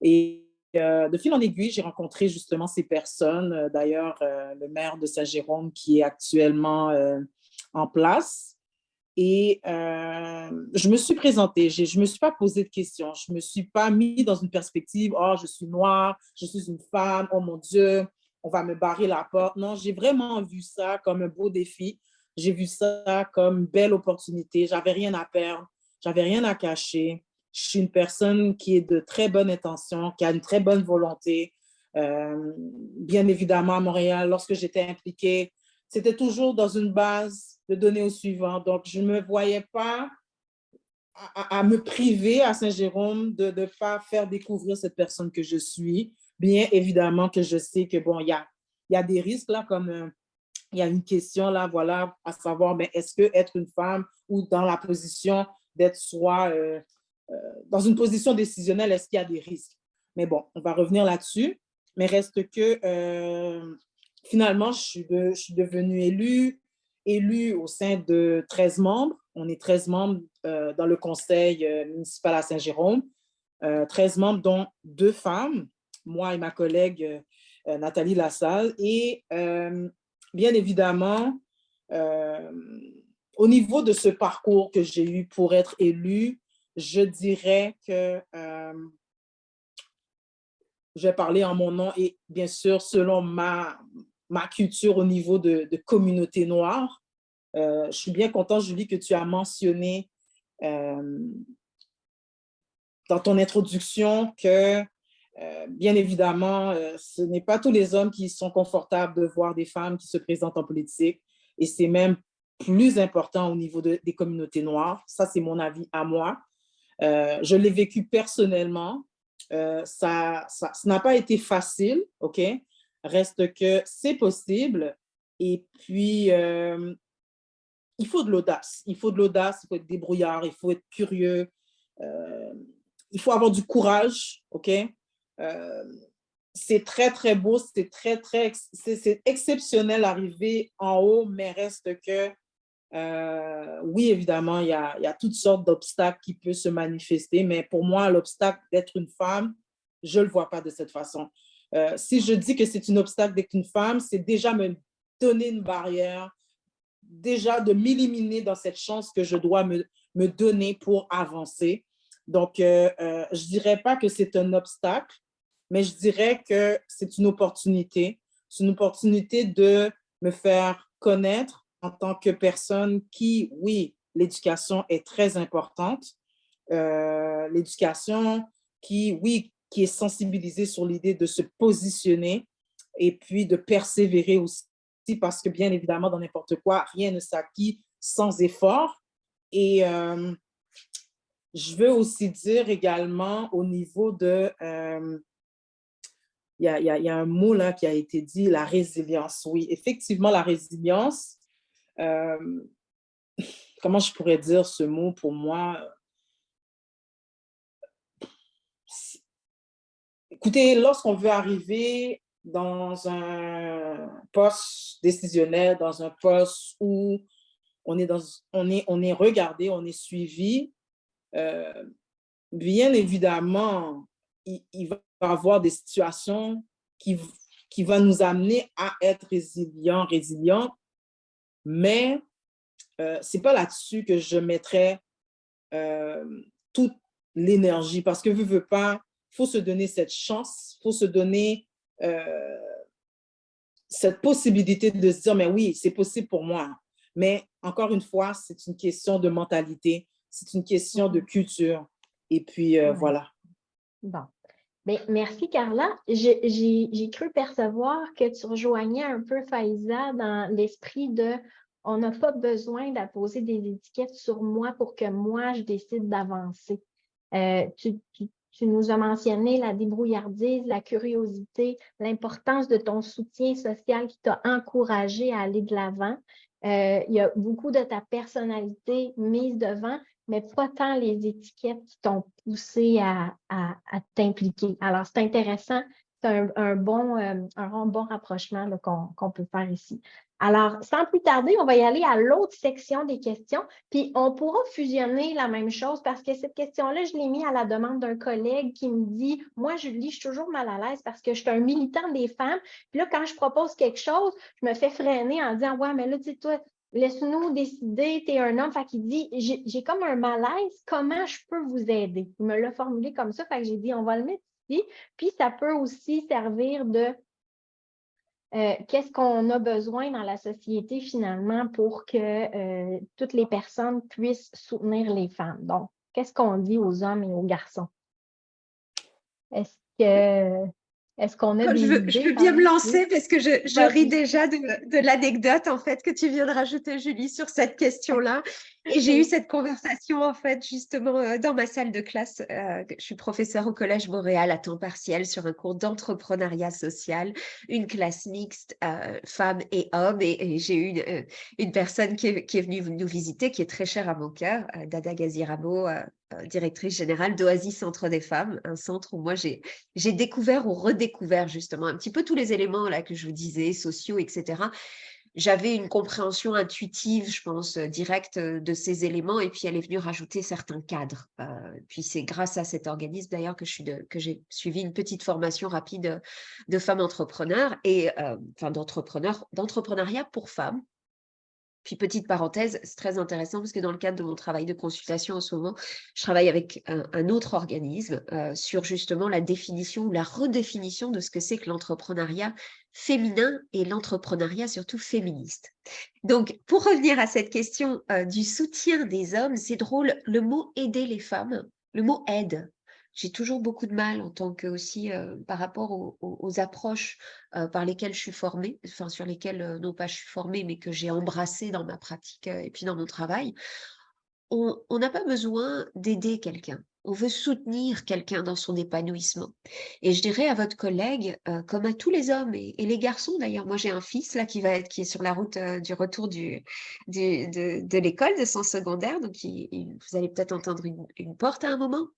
Et de fil en aiguille, j'ai rencontré justement ces personnes, d'ailleurs, le maire de Saint-Jérôme qui est actuellement en place. Et je me suis présentée, je ne me suis pas posé de questions, je ne me suis pas mis dans une perspective, oh, je suis noire, je suis une femme, oh mon Dieu, on va me barrer la porte. Non, j'ai vraiment vu ça comme un beau défi, j'ai vu ça comme une belle opportunité, j'avais rien à perdre, j'avais rien à cacher. Je suis une personne qui est de très bonne intention, qui a une très bonne volonté. Bien évidemment, à Montréal, lorsque j'étais impliquée, c'était toujours dans une base de donner au suivant. Donc, je ne me voyais pas à me priver à Saint-Jérôme de ne pas faire découvrir cette personne que je suis. Bien évidemment que je sais que, bon, il y a des risques là, comme il y a une question là, voilà, à savoir, mais est-ce que être une femme ou dans la position d'être soit dans une position décisionnelle, est-ce qu'il y a des risques? Mais bon, on va revenir là-dessus. Mais reste que finalement, je suis devenue élue au sein de 13 membres. On est 13 membres dans le conseil municipal à Saint-Jérôme. 13 membres, dont 2 femmes, moi et ma collègue Nathalie Lassalle. Et bien évidemment, au niveau de ce parcours que j'ai eu pour être élue, je dirais que je vais parler en mon nom et bien sûr selon ma culture au niveau de communauté noire. Je suis bien contente, Julie, que tu as mentionné dans ton introduction que, bien évidemment, ce n'est pas tous les hommes qui sont confortables de voir des femmes qui se présentent en politique et c'est même plus important au niveau des communautés noires. Ça, c'est mon avis à moi. Je l'ai vécu personnellement. Ça n'a pas été facile, OK? Reste que c'est possible. Et puis, il faut de l'audace. Il faut de l'audace, il faut être débrouillard, il faut être curieux. Il faut avoir du courage, OK? C'est très, très beau, c'est exceptionnel d'arriver en haut, mais reste que oui, évidemment, il y a toutes sortes d'obstacles qui peuvent se manifester, mais pour moi, l'obstacle d'être une femme, je ne le vois pas de cette façon. Si je dis que c'est un obstacle d'être une femme, c'est déjà me donner une barrière, déjà de m'éliminer dans cette chance que je dois me donner pour avancer. Donc, je ne dirais pas que c'est un obstacle, mais je dirais que c'est une opportunité. C'est une opportunité de me faire connaître en tant que personne qui, oui, l'éducation est très importante. L'éducation qui, oui, qui est sensibilisée sur l'idée de se positionner et puis de persévérer aussi parce que bien évidemment, dans n'importe quoi, rien ne s'acquiert sans effort. Et je veux aussi dire également au niveau de... il y a un mot là qui a été dit, la résilience. Oui, effectivement, la résilience, comment je pourrais dire ce mot pour moi? Écoutez, lorsqu'on veut arriver dans un poste décisionnel, dans un poste où on est regardé, on est suivi, bien évidemment, il va y avoir des situations qui vont nous amener à être résilients, mais ce n'est pas là-dessus que je mettrais toute l'énergie parce que veux pas, il faut se donner cette chance, il faut se donner cette possibilité de se dire, mais oui, c'est possible pour moi. Mais encore une fois, c'est une question de mentalité, c'est une question de culture. Et puis, voilà. Bon. Bien, merci, Carla. J'ai cru percevoir que tu rejoignais un peu Faiza dans l'esprit de on n'a pas besoin d'apposer des étiquettes sur moi pour que moi, je décide d'avancer. Tu nous as mentionné la débrouillardise, la curiosité, l'importance de ton soutien social qui t'a encouragé à aller de l'avant. Il y a beaucoup de ta personnalité mise devant, mais pas tant les étiquettes qui t'ont poussé à t'impliquer. Alors, c'est intéressant, c'est un bon rapprochement qu'on peut faire ici. Alors, sans plus tarder, on va y aller à l'autre section des questions, puis on pourra fusionner la même chose parce que cette question-là, je l'ai mis à la demande d'un collègue qui me dit « Moi, Julie, je suis toujours mal à l'aise parce que je suis un militant des femmes. Puis là, quand je propose quelque chose, je me fais freiner en disant « Ouais, mais là, tu sais, toi, laisse-nous décider, tu es un homme. » Fait qu'il dit « J'ai comme un malaise, comment je peux vous aider? » Il me l'a formulé comme ça, fait que j'ai dit « On va le mettre ici. » Puis ça peut aussi servir de qu'est-ce qu'on a besoin dans la société finalement pour que toutes les personnes puissent soutenir les femmes. Donc, qu'est-ce qu'on dit aux hommes et aux garçons? Est-ce qu'on a des idées? Je veux bien me lancer parce que je ris déjà de l'anecdote en fait que tu viens de rajouter, Julie, sur cette question-là. Et j'ai eu cette conversation en fait justement dans ma salle de classe. Je suis professeure au Collège Montréal à temps partiel sur un cours d'entrepreneuriat social, une classe mixte femmes et hommes. Et j'ai eu une personne qui est venue nous visiter, qui est très chère à mon cœur, Dada Gaziramo, directrice générale d'Oasis Centre des Femmes, un centre où moi j'ai découvert ou redécouvert justement un petit peu tous les éléments là que je vous disais, sociaux, etc. J'avais une compréhension intuitive, je pense, directe de ces éléments, et puis elle est venue rajouter certains cadres. Puis c'est grâce à cet organisme d'ailleurs que j'ai suivi une petite formation rapide de femmes entrepreneurs et d'entrepreneuriat pour femmes. Puis, petite parenthèse, c'est très intéressant parce que dans le cadre de mon travail de consultation en ce moment, je travaille avec un autre organisme sur justement la définition ou la redéfinition de ce que c'est que l'entrepreneuriat féminin et l'entrepreneuriat surtout féministe. Donc, pour revenir à cette question du soutien des hommes, c'est drôle, le mot « aider les femmes », le mot « aide », j'ai toujours beaucoup de mal en tant que aussi par rapport aux approches par lesquelles je suis formée, enfin sur lesquelles non pas je suis formée, mais que j'ai embrassées dans ma pratique et puis dans mon travail. On n'a pas besoin d'aider quelqu'un. On veut soutenir quelqu'un dans son épanouissement. Et je dirais à votre collègue, comme à tous les hommes et les garçons d'ailleurs, moi j'ai un fils là qui est sur la route du retour de l'école, de son secondaire, donc vous allez peut-être entendre une porte à un moment.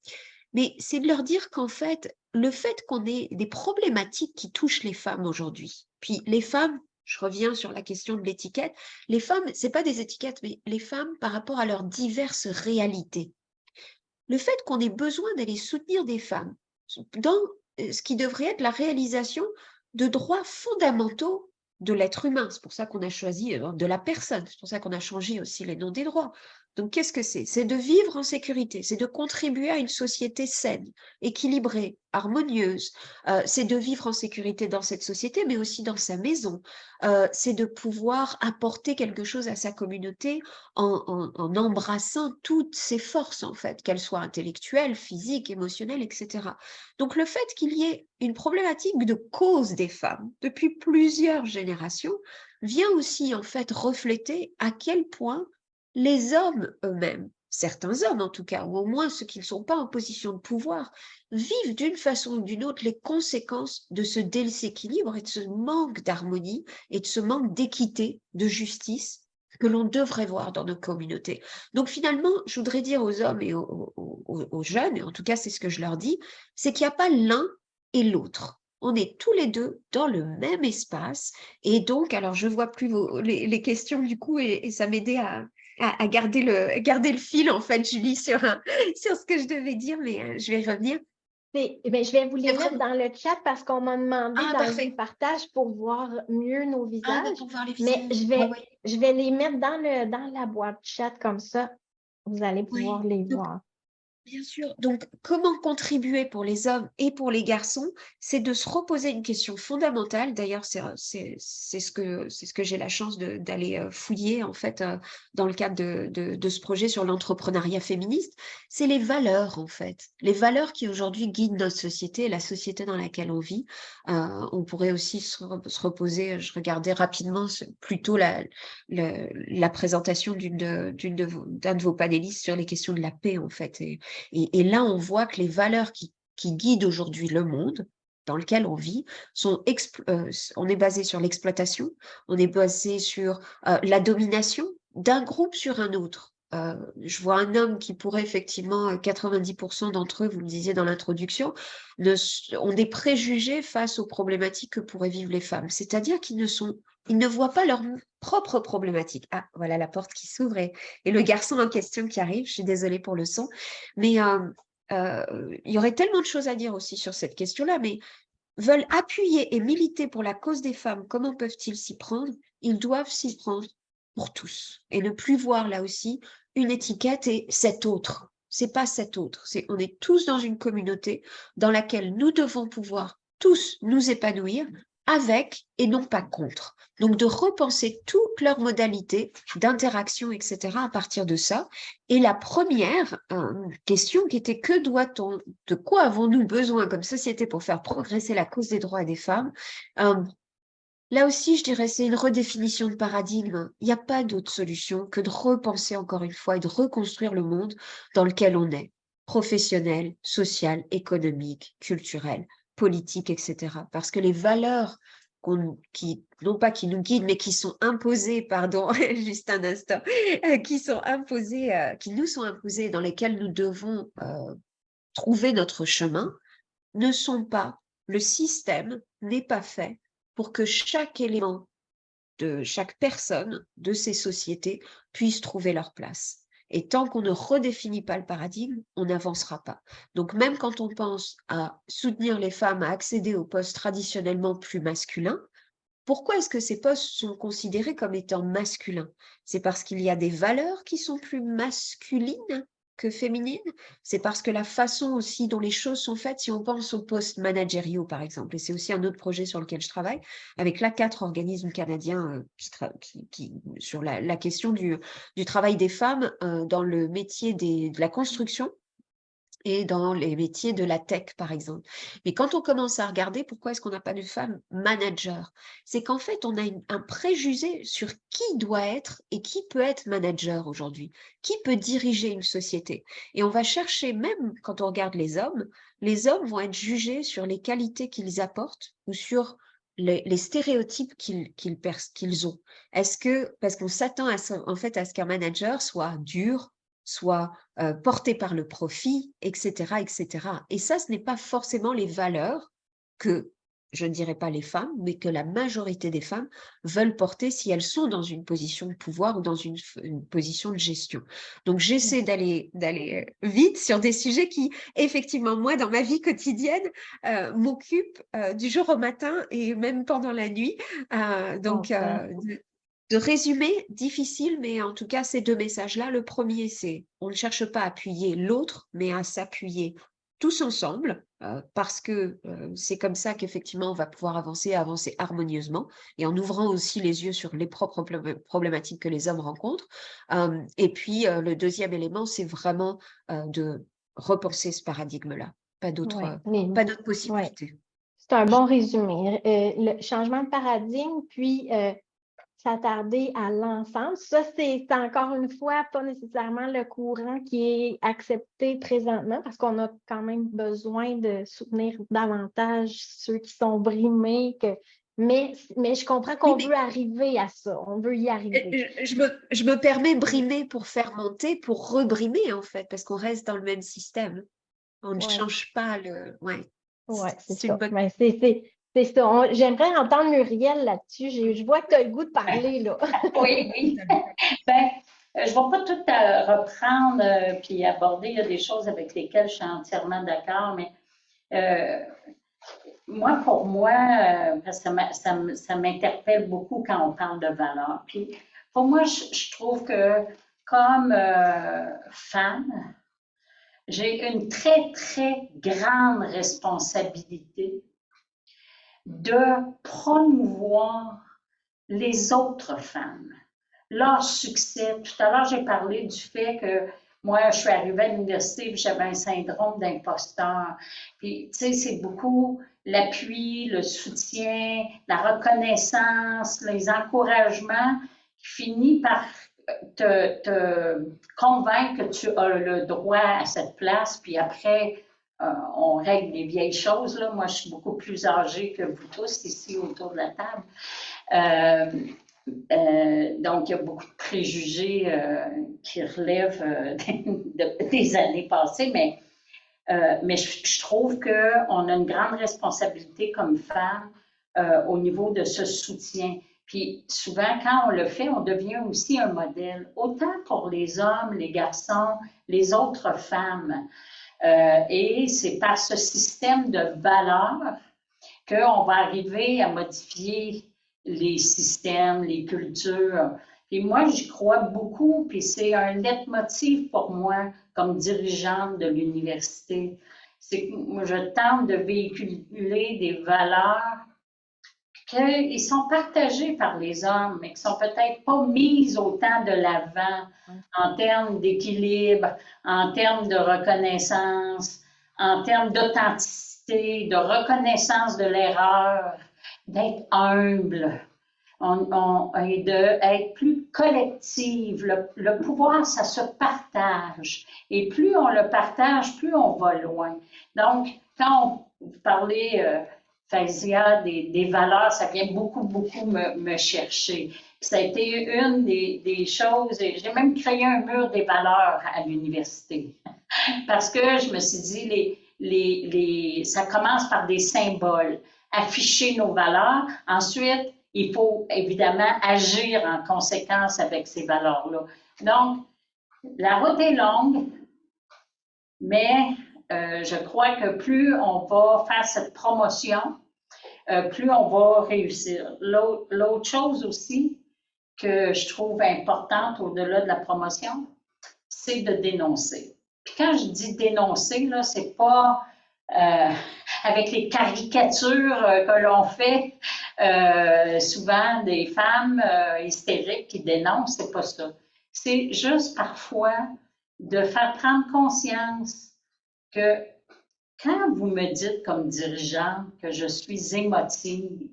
Mais c'est de leur dire qu'en fait, le fait qu'on ait des problématiques qui touchent les femmes aujourd'hui, puis les femmes, je reviens sur la question de l'étiquette, les femmes, ce n'est pas des étiquettes, mais les femmes par rapport à leurs diverses réalités. Le fait qu'on ait besoin d'aller soutenir des femmes dans ce qui devrait être la réalisation de droits fondamentaux de l'être humain, c'est pour ça qu'on a choisi de la personne, c'est pour ça qu'on a changé aussi les noms des droits. Donc, qu'est-ce que c'est? C'est de vivre en sécurité, c'est de contribuer à une société saine, équilibrée, harmonieuse. C'est de vivre en sécurité dans cette société, mais aussi dans sa maison. C'est de pouvoir apporter quelque chose à sa communauté en embrassant toutes ses forces, en fait, qu'elles soient intellectuelles, physiques, émotionnelles, etc. Donc, le fait qu'il y ait une problématique de cause des femmes depuis plusieurs générations vient aussi, en fait, refléter à quel point les hommes eux-mêmes, certains hommes en tout cas, ou au moins ceux qui ne sont pas en position de pouvoir, vivent d'une façon ou d'une autre les conséquences de ce déséquilibre et de ce manque d'harmonie et de ce manque d'équité, de justice que l'on devrait voir dans nos communautés. Donc finalement, je voudrais dire aux hommes et aux jeunes, et en tout cas c'est ce que je leur dis, c'est qu'il n'y a pas l'un et l'autre. On est tous les deux dans le même espace et donc, alors je ne vois plus les questions du coup et ça m'aidait à garder le fil, en fait, Julie, sur ce que je devais dire, mais je vais revenir. Je vais vous les mettre dans le chat parce qu'on m'a demandé d'enlever le partage pour voir mieux nos visages. Pour voir les visages. Mais je vais les mettre dans la boîte chat comme ça, vous allez pouvoir les voir. Bien sûr. Donc, comment contribuer pour les hommes et pour les garçons, c'est de se reposer une question fondamentale. D'ailleurs, c'est ce que j'ai la chance d'aller fouiller en fait dans le cadre de ce projet sur l'entrepreneuriat féministe. C'est les valeurs en fait, les valeurs qui aujourd'hui guident notre société, la société dans laquelle on vit. On pourrait aussi se reposer. Je regardais rapidement plutôt la présentation d'un de vos panélistes sur les questions de la paix en fait. Et là, on voit que les valeurs qui guident aujourd'hui le monde dans lequel on vit, on est basé sur l'exploitation, on est basé sur la domination d'un groupe sur un autre. je vois un homme qui pourrait effectivement, 90% d'entre eux, vous le disiez dans l'introduction, ont des préjugés face aux problématiques que pourraient vivre les femmes. C'est-à-dire qu'ils ne voient pas leurs propres problématiques. Ah, voilà la porte qui s'ouvre et le garçon en question qui arrive. Je suis désolée pour le son. Mais il y aurait tellement de choses à dire aussi sur cette question-là, mais veulent appuyer et militer pour la cause des femmes. Comment peuvent-ils s'y prendre? Ils doivent s'y prendre pour tous et ne plus voir là aussi une étiquette et cet autre. C'est pas cet autre. On est tous dans une communauté dans laquelle nous devons pouvoir tous nous épanouir avec et non pas contre. Donc de repenser toutes leurs modalités d'interaction, etc. à partir de ça. Et la première question qui était que doit-on, de quoi avons-nous besoin comme société pour faire progresser la cause des droits des femmes? Là aussi, je dirais, c'est une redéfinition de paradigme. Il n'y a pas d'autre solution que de repenser encore une fois et de reconstruire le monde dans lequel on est, professionnel, social, économique, culturel, politique, etc. Parce que les valeurs non pas qui nous guident, mais qui sont imposées, pardon, juste un instant, qui nous sont imposées, dans lesquelles nous devons trouver notre chemin, ne sont pas, le système n'est pas fait pour que chaque élément de chaque personne de ces sociétés puisse trouver leur place. Et tant qu'on ne redéfinit pas le paradigme, on n'avancera pas. Donc même quand on pense à soutenir les femmes à accéder aux postes traditionnellement plus masculins, pourquoi est-ce que ces postes sont considérés comme étant masculins? C'est parce qu'il y a des valeurs qui sont plus masculines que féminines? C'est parce que la façon aussi dont les choses sont faites, si on pense aux postes managériaux par exemple, et c'est aussi un autre projet sur lequel je travaille, avec l'A4, organisme canadien sur la question du travail des femmes dans le métier de la construction, et dans les métiers de la tech, par exemple. Mais quand on commence à regarder pourquoi est-ce qu'on n'a pas de femmes managers, c'est qu'en fait, on a un préjugé sur qui doit être et qui peut être manager aujourd'hui, qui peut diriger une société. Et on va chercher, même quand on regarde les hommes vont être jugés sur les qualités qu'ils apportent ou sur les stéréotypes qu'ils ont. Parce qu'on s'attend en fait à ce qu'un manager soit dur, soit porté par le profit, etc., etc. Et ça, ce n'est pas forcément les valeurs que, je ne dirais pas les femmes, mais que la majorité des femmes veulent porter si elles sont dans une position de pouvoir ou dans une position de gestion. Donc, j'essaie d'aller vite sur des sujets qui, effectivement, moi, dans ma vie quotidienne, m'occupent du jour au matin et même pendant la nuit. De résumer, difficile, mais en tout cas, ces deux messages-là, le premier, c'est on ne cherche pas à appuyer l'autre, mais à s'appuyer tous ensemble, parce que c'est comme ça qu'effectivement, on va pouvoir avancer harmonieusement, et en ouvrant aussi les yeux sur les propres problématiques que les hommes rencontrent. Et puis, le deuxième élément, c'est vraiment de repenser ce paradigme-là. Pas d'autres possibilités. Ouais. C'est un bon résumé. Le changement de paradigme, puis s'attarder à l'ensemble. Ça, c'est encore une fois pas nécessairement le courant qui est accepté présentement parce qu'on a quand même besoin de soutenir davantage ceux qui sont brimés. Mais je comprends qu'on veut arriver à ça. On veut y arriver. Je me permets brimer pour faire monter, pour rebrimer en fait, parce qu'on reste dans le même système. On ne change pas le... Ouais, c'est ça. Une bonne... C'est ça. J'aimerais entendre Muriel là-dessus. Je vois que tu as le goût de parler, là. Oui. Ben, je ne vais pas tout reprendre puis aborder. Il y a des choses avec lesquelles je suis entièrement d'accord, mais pour moi, parce que ça m'interpelle beaucoup quand on parle de valeur. Puis, pour moi, je trouve que comme femme, j'ai une très, très grande responsabilité de promouvoir les autres femmes, leur succès. Tout à l'heure, j'ai parlé du fait que moi, je suis arrivée à l'université et j'avais un syndrome d'imposteur. Puis, tu sais, c'est beaucoup l'appui, le soutien, la reconnaissance, les encouragements qui finissent par te convaincre que tu as le droit à cette place, puis après, on règle les vieilles choses. Là. Moi, je suis beaucoup plus âgée que vous tous ici autour de la table. Donc, il y a beaucoup de préjugés qui relèvent des années passées, mais je trouve qu'on a une grande responsabilité comme femme au niveau de ce soutien. Puis souvent, quand on le fait, on devient aussi un modèle, autant pour les hommes, les garçons, les autres femmes. Et c'est par ce système de valeurs qu'on va arriver à modifier les systèmes, les cultures. Et moi, j'y crois beaucoup, puis c'est un leitmotiv pour moi comme dirigeante de l'université. C'est que je tente de véhiculer des valeurs qui sont partagées par les hommes, mais qui sont peut-être pas mises autant de l'avant en termes d'équilibre, en termes de reconnaissance, en termes d'authenticité, de reconnaissance de l'erreur, d'être humble et d'être plus collective. Le pouvoir, ça se partage. Et plus on le partage, plus on va loin. Donc, quand vous parlez, Faiza, des valeurs, ça vient beaucoup me chercher. Ça a été une des choses, et j'ai même créé un mur des valeurs à l'université. Parce que je me suis dit, ça commence par des symboles, afficher nos valeurs. Ensuite, il faut évidemment agir en conséquence avec ces valeurs-là. Donc, la route est longue, mais je crois que plus on va faire cette promotion, plus on va réussir. L'autre chose aussi que je trouve importante au-delà de la promotion, c'est de dénoncer. Puis quand je dis dénoncer, là, c'est pas avec les caricatures que l'on fait souvent des femmes hystériques qui dénoncent, c'est pas ça. C'est juste parfois de faire prendre conscience que quand vous me dites comme dirigeante que je suis émotive,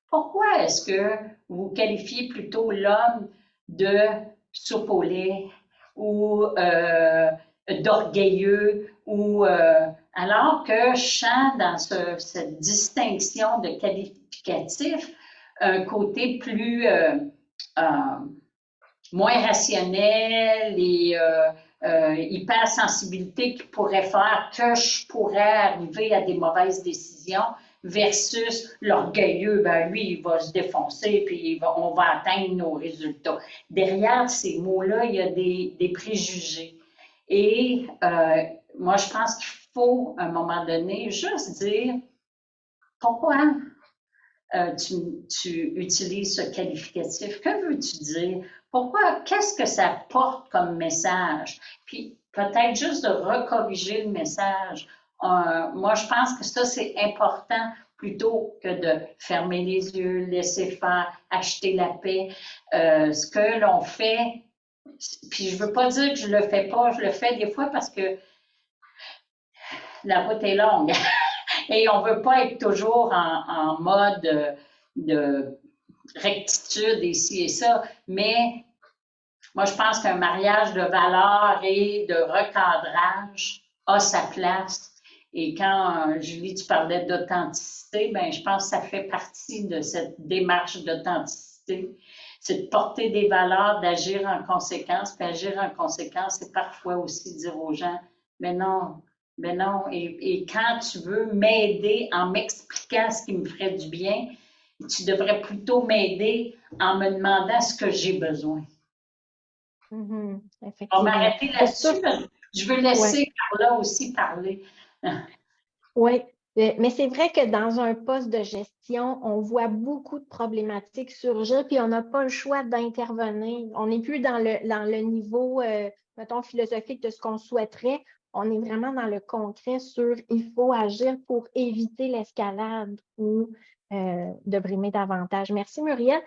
pourquoi est-ce que vous qualifiez plutôt l'homme de soupe au lait ou d'orgueilleux ou alors que je sens dans cette distinction de qualificatif un côté plus moins rationnel et hypersensibilité qui pourrait faire que je pourrais arriver à des mauvaises décisions versus l'orgueilleux, ben lui, il va se défoncer puis on va atteindre nos résultats. Derrière ces mots-là, il y a des préjugés. Et moi, je pense qu'il faut, à un moment donné, juste dire pourquoi tu utilises ce qualificatif. Que veux-tu dire? Pourquoi? Qu'est-ce que ça porte comme message? Puis peut-être juste de recorriger le message. Moi, je pense que ça, c'est important plutôt que de fermer les yeux, laisser faire, acheter la paix. Ce que l'on fait, puis je ne veux pas dire que je ne le fais pas, je le fais des fois parce que la route est longue et on ne veut pas être toujours en mode de rectitude ici et ça, mais moi, je pense qu'un mariage de valeurs et de recadrage a sa place. Et quand, Julie, tu parlais d'authenticité, ben, je pense que ça fait partie de cette démarche d'authenticité. C'est de porter des valeurs, d'agir en conséquence. Puis agir en conséquence, c'est parfois aussi dire aux gens, mais non. Et quand tu veux m'aider en m'expliquant ce qui me ferait du bien, tu devrais plutôt m'aider en me demandant ce que j'ai besoin. On va m'arrêter là-dessus, je veux laisser Carla aussi parler. Oui, mais c'est vrai que dans un poste de gestion, on voit beaucoup de problématiques surgir, puis on n'a pas le choix d'intervenir. On n'est plus dans le niveau, mettons, philosophique de ce qu'on souhaiterait. On est vraiment dans le concret sur il faut agir pour éviter l'escalade ou de brimer davantage. Merci, Muriel.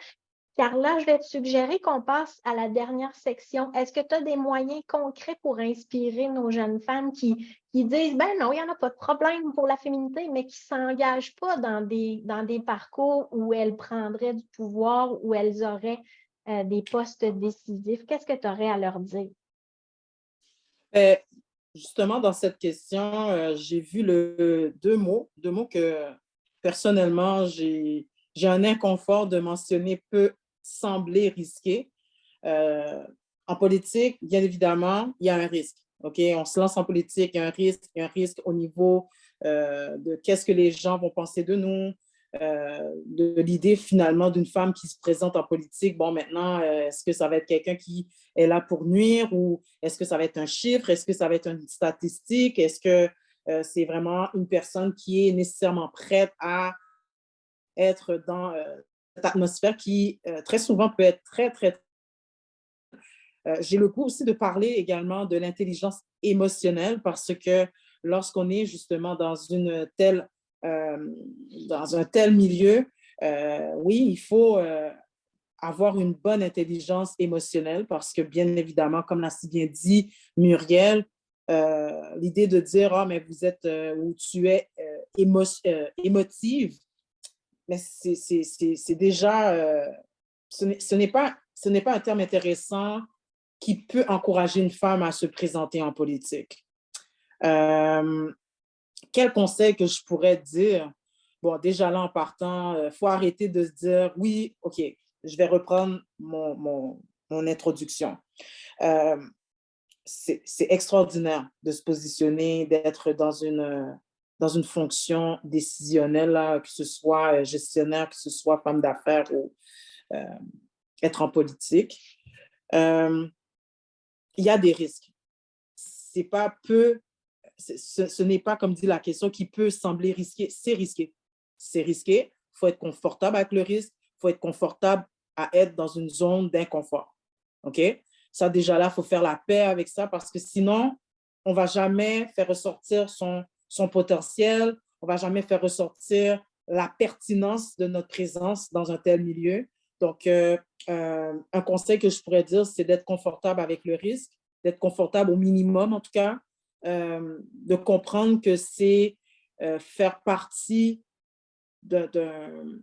Carla, je vais te suggérer qu'on passe à la dernière section. Est-ce que tu as des moyens concrets pour inspirer nos jeunes femmes qui disent, ben non, il n'y en a pas de problème pour la féminité, mais qui ne s'engagent pas dans des parcours où elles prendraient du pouvoir, où elles auraient des postes décisifs? Qu'est-ce que tu aurais à leur dire? Justement, dans cette question, j'ai vu deux mots que personnellement, j'ai un inconfort de mentionner peu sembler risqué. En politique, bien évidemment, il y a un risque. OK? On se lance en politique, il y a un risque au niveau de qu'est-ce que les gens vont penser de nous, de l'idée finalement d'une femme qui se présente en politique. Bon, maintenant, est-ce que ça va être quelqu'un qui est là pour nuire ou est-ce que ça va être un chiffre? Est-ce que ça va être une statistique? Est-ce que c'est vraiment une personne qui est nécessairement prête à être dans cette atmosphère qui très souvent peut être très, très... j'ai le goût aussi de parler également de l'intelligence émotionnelle parce que lorsqu'on est justement dans un tel milieu, oui, il faut avoir une bonne intelligence émotionnelle parce que, bien évidemment, comme l'a si bien dit Muriel, l'idée de dire « Ah, mais vous êtes ou tu es émotive », mais c'est déjà... ce n'est pas un terme intéressant qui peut encourager une femme à se présenter en politique. Quel conseil que je pourrais dire? Bon, déjà là, en partant, il faut arrêter de se dire, oui, OK, je vais reprendre mon introduction. C'est extraordinaire de se positionner, d'être dans une fonction décisionnelle, là, que ce soit gestionnaire, que ce soit femme d'affaires ou être en politique. Il y a des risques. C'est pas peu, ce n'est pas, comme dit la question, qui peut sembler risqué. C'est risqué. C'est risqué. Il faut être confortable avec le risque. Il faut être confortable à être dans une zone d'inconfort. OK? Ça, déjà là, il faut faire la paix avec ça parce que sinon, on ne va jamais faire ressortir son potentiel. On ne va jamais faire ressortir la pertinence de notre présence dans un tel milieu. Donc, un conseil que je pourrais dire, c'est d'être confortable avec le risque, d'être confortable au minimum, en tout cas, de comprendre que c'est faire partie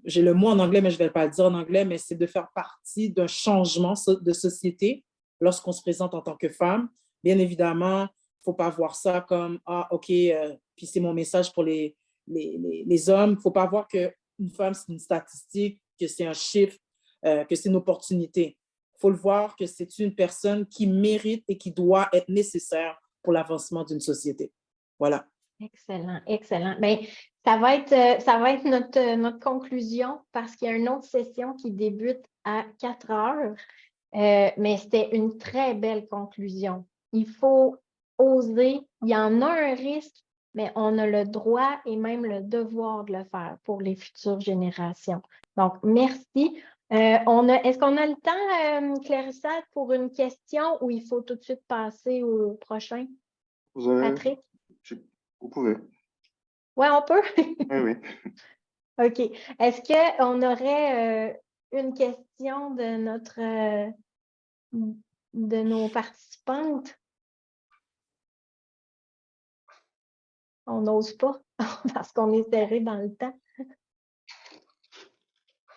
j'ai le mot en anglais, mais je ne vais pas le dire en anglais, mais c'est de faire partie d'un changement de société lorsqu'on se présente en tant que femme. Bien évidemment, il ne faut pas voir ça comme « Ah, OK, puis c'est mon message pour les hommes ». Il ne faut pas voir qu'une femme, c'est une statistique, que c'est un chiffre, que c'est une opportunité. Il faut le voir que c'est une personne qui mérite et qui doit être nécessaire pour l'avancement d'une société. Voilà. Excellent, excellent. Bien, ça va être notre conclusion parce qu'il y a une autre session qui débute à 4 heures, mais c'était une très belle conclusion. Il faut oser, il y en a un risque, mais on a le droit et même le devoir de le faire pour les futures générations. Donc, merci. Est-ce qu'on a le temps, Clarissa, pour une question ou il faut tout de suite passer au prochain? Patrick? Vous pouvez. Oui, on peut? Oui. OK. Est-ce qu'on aurait une question de nos participantes? On n'ose pas parce qu'on est serré dans le temps.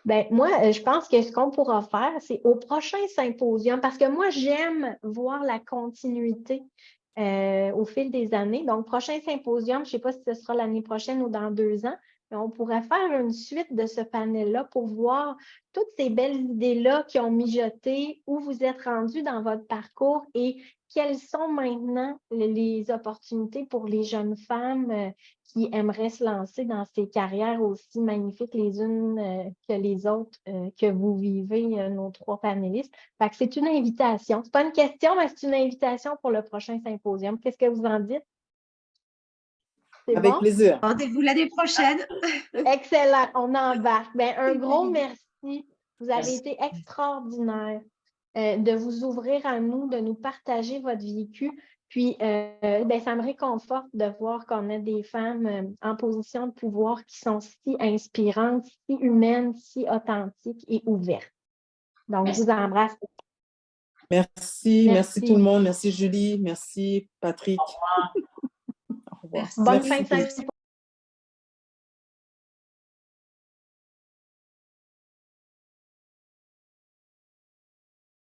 Ben, moi, je pense que ce qu'on pourra faire, c'est au prochain symposium, parce que moi, j'aime voir la continuité au fil des années. Donc, prochain symposium, je ne sais pas si ce sera l'année prochaine ou dans 2 ans, mais on pourrait faire une suite de ce panel-là pour voir toutes ces belles idées-là qui ont mijoté, où vous êtes rendu dans votre parcours et quelles sont maintenant les opportunités pour les jeunes femmes qui aimeraient se lancer dans ces carrières aussi magnifiques les unes que les autres que vous vivez, nos 3 panélistes. Fait que c'est une invitation. Ce n'est pas une question, mais c'est une invitation pour le prochain symposium. Qu'est-ce que vous en dites? C'est Avec bon? plaisir. Rendez-vous l'année prochaine. Excellent, on embarque. Bien, un gros merci. Vous avez Merci. été extraordinaire de vous ouvrir à nous, de nous partager votre vécu. Puis, ben, ça me réconforte de voir qu'on a des femmes en position de pouvoir qui sont si inspirantes, si humaines, si authentiques et ouvertes. Donc, Merci. je vous embrasse. Merci tout le monde. Merci Julie, merci Patrick. Au revoir. Merci. Bonne Merci. fin de symposium.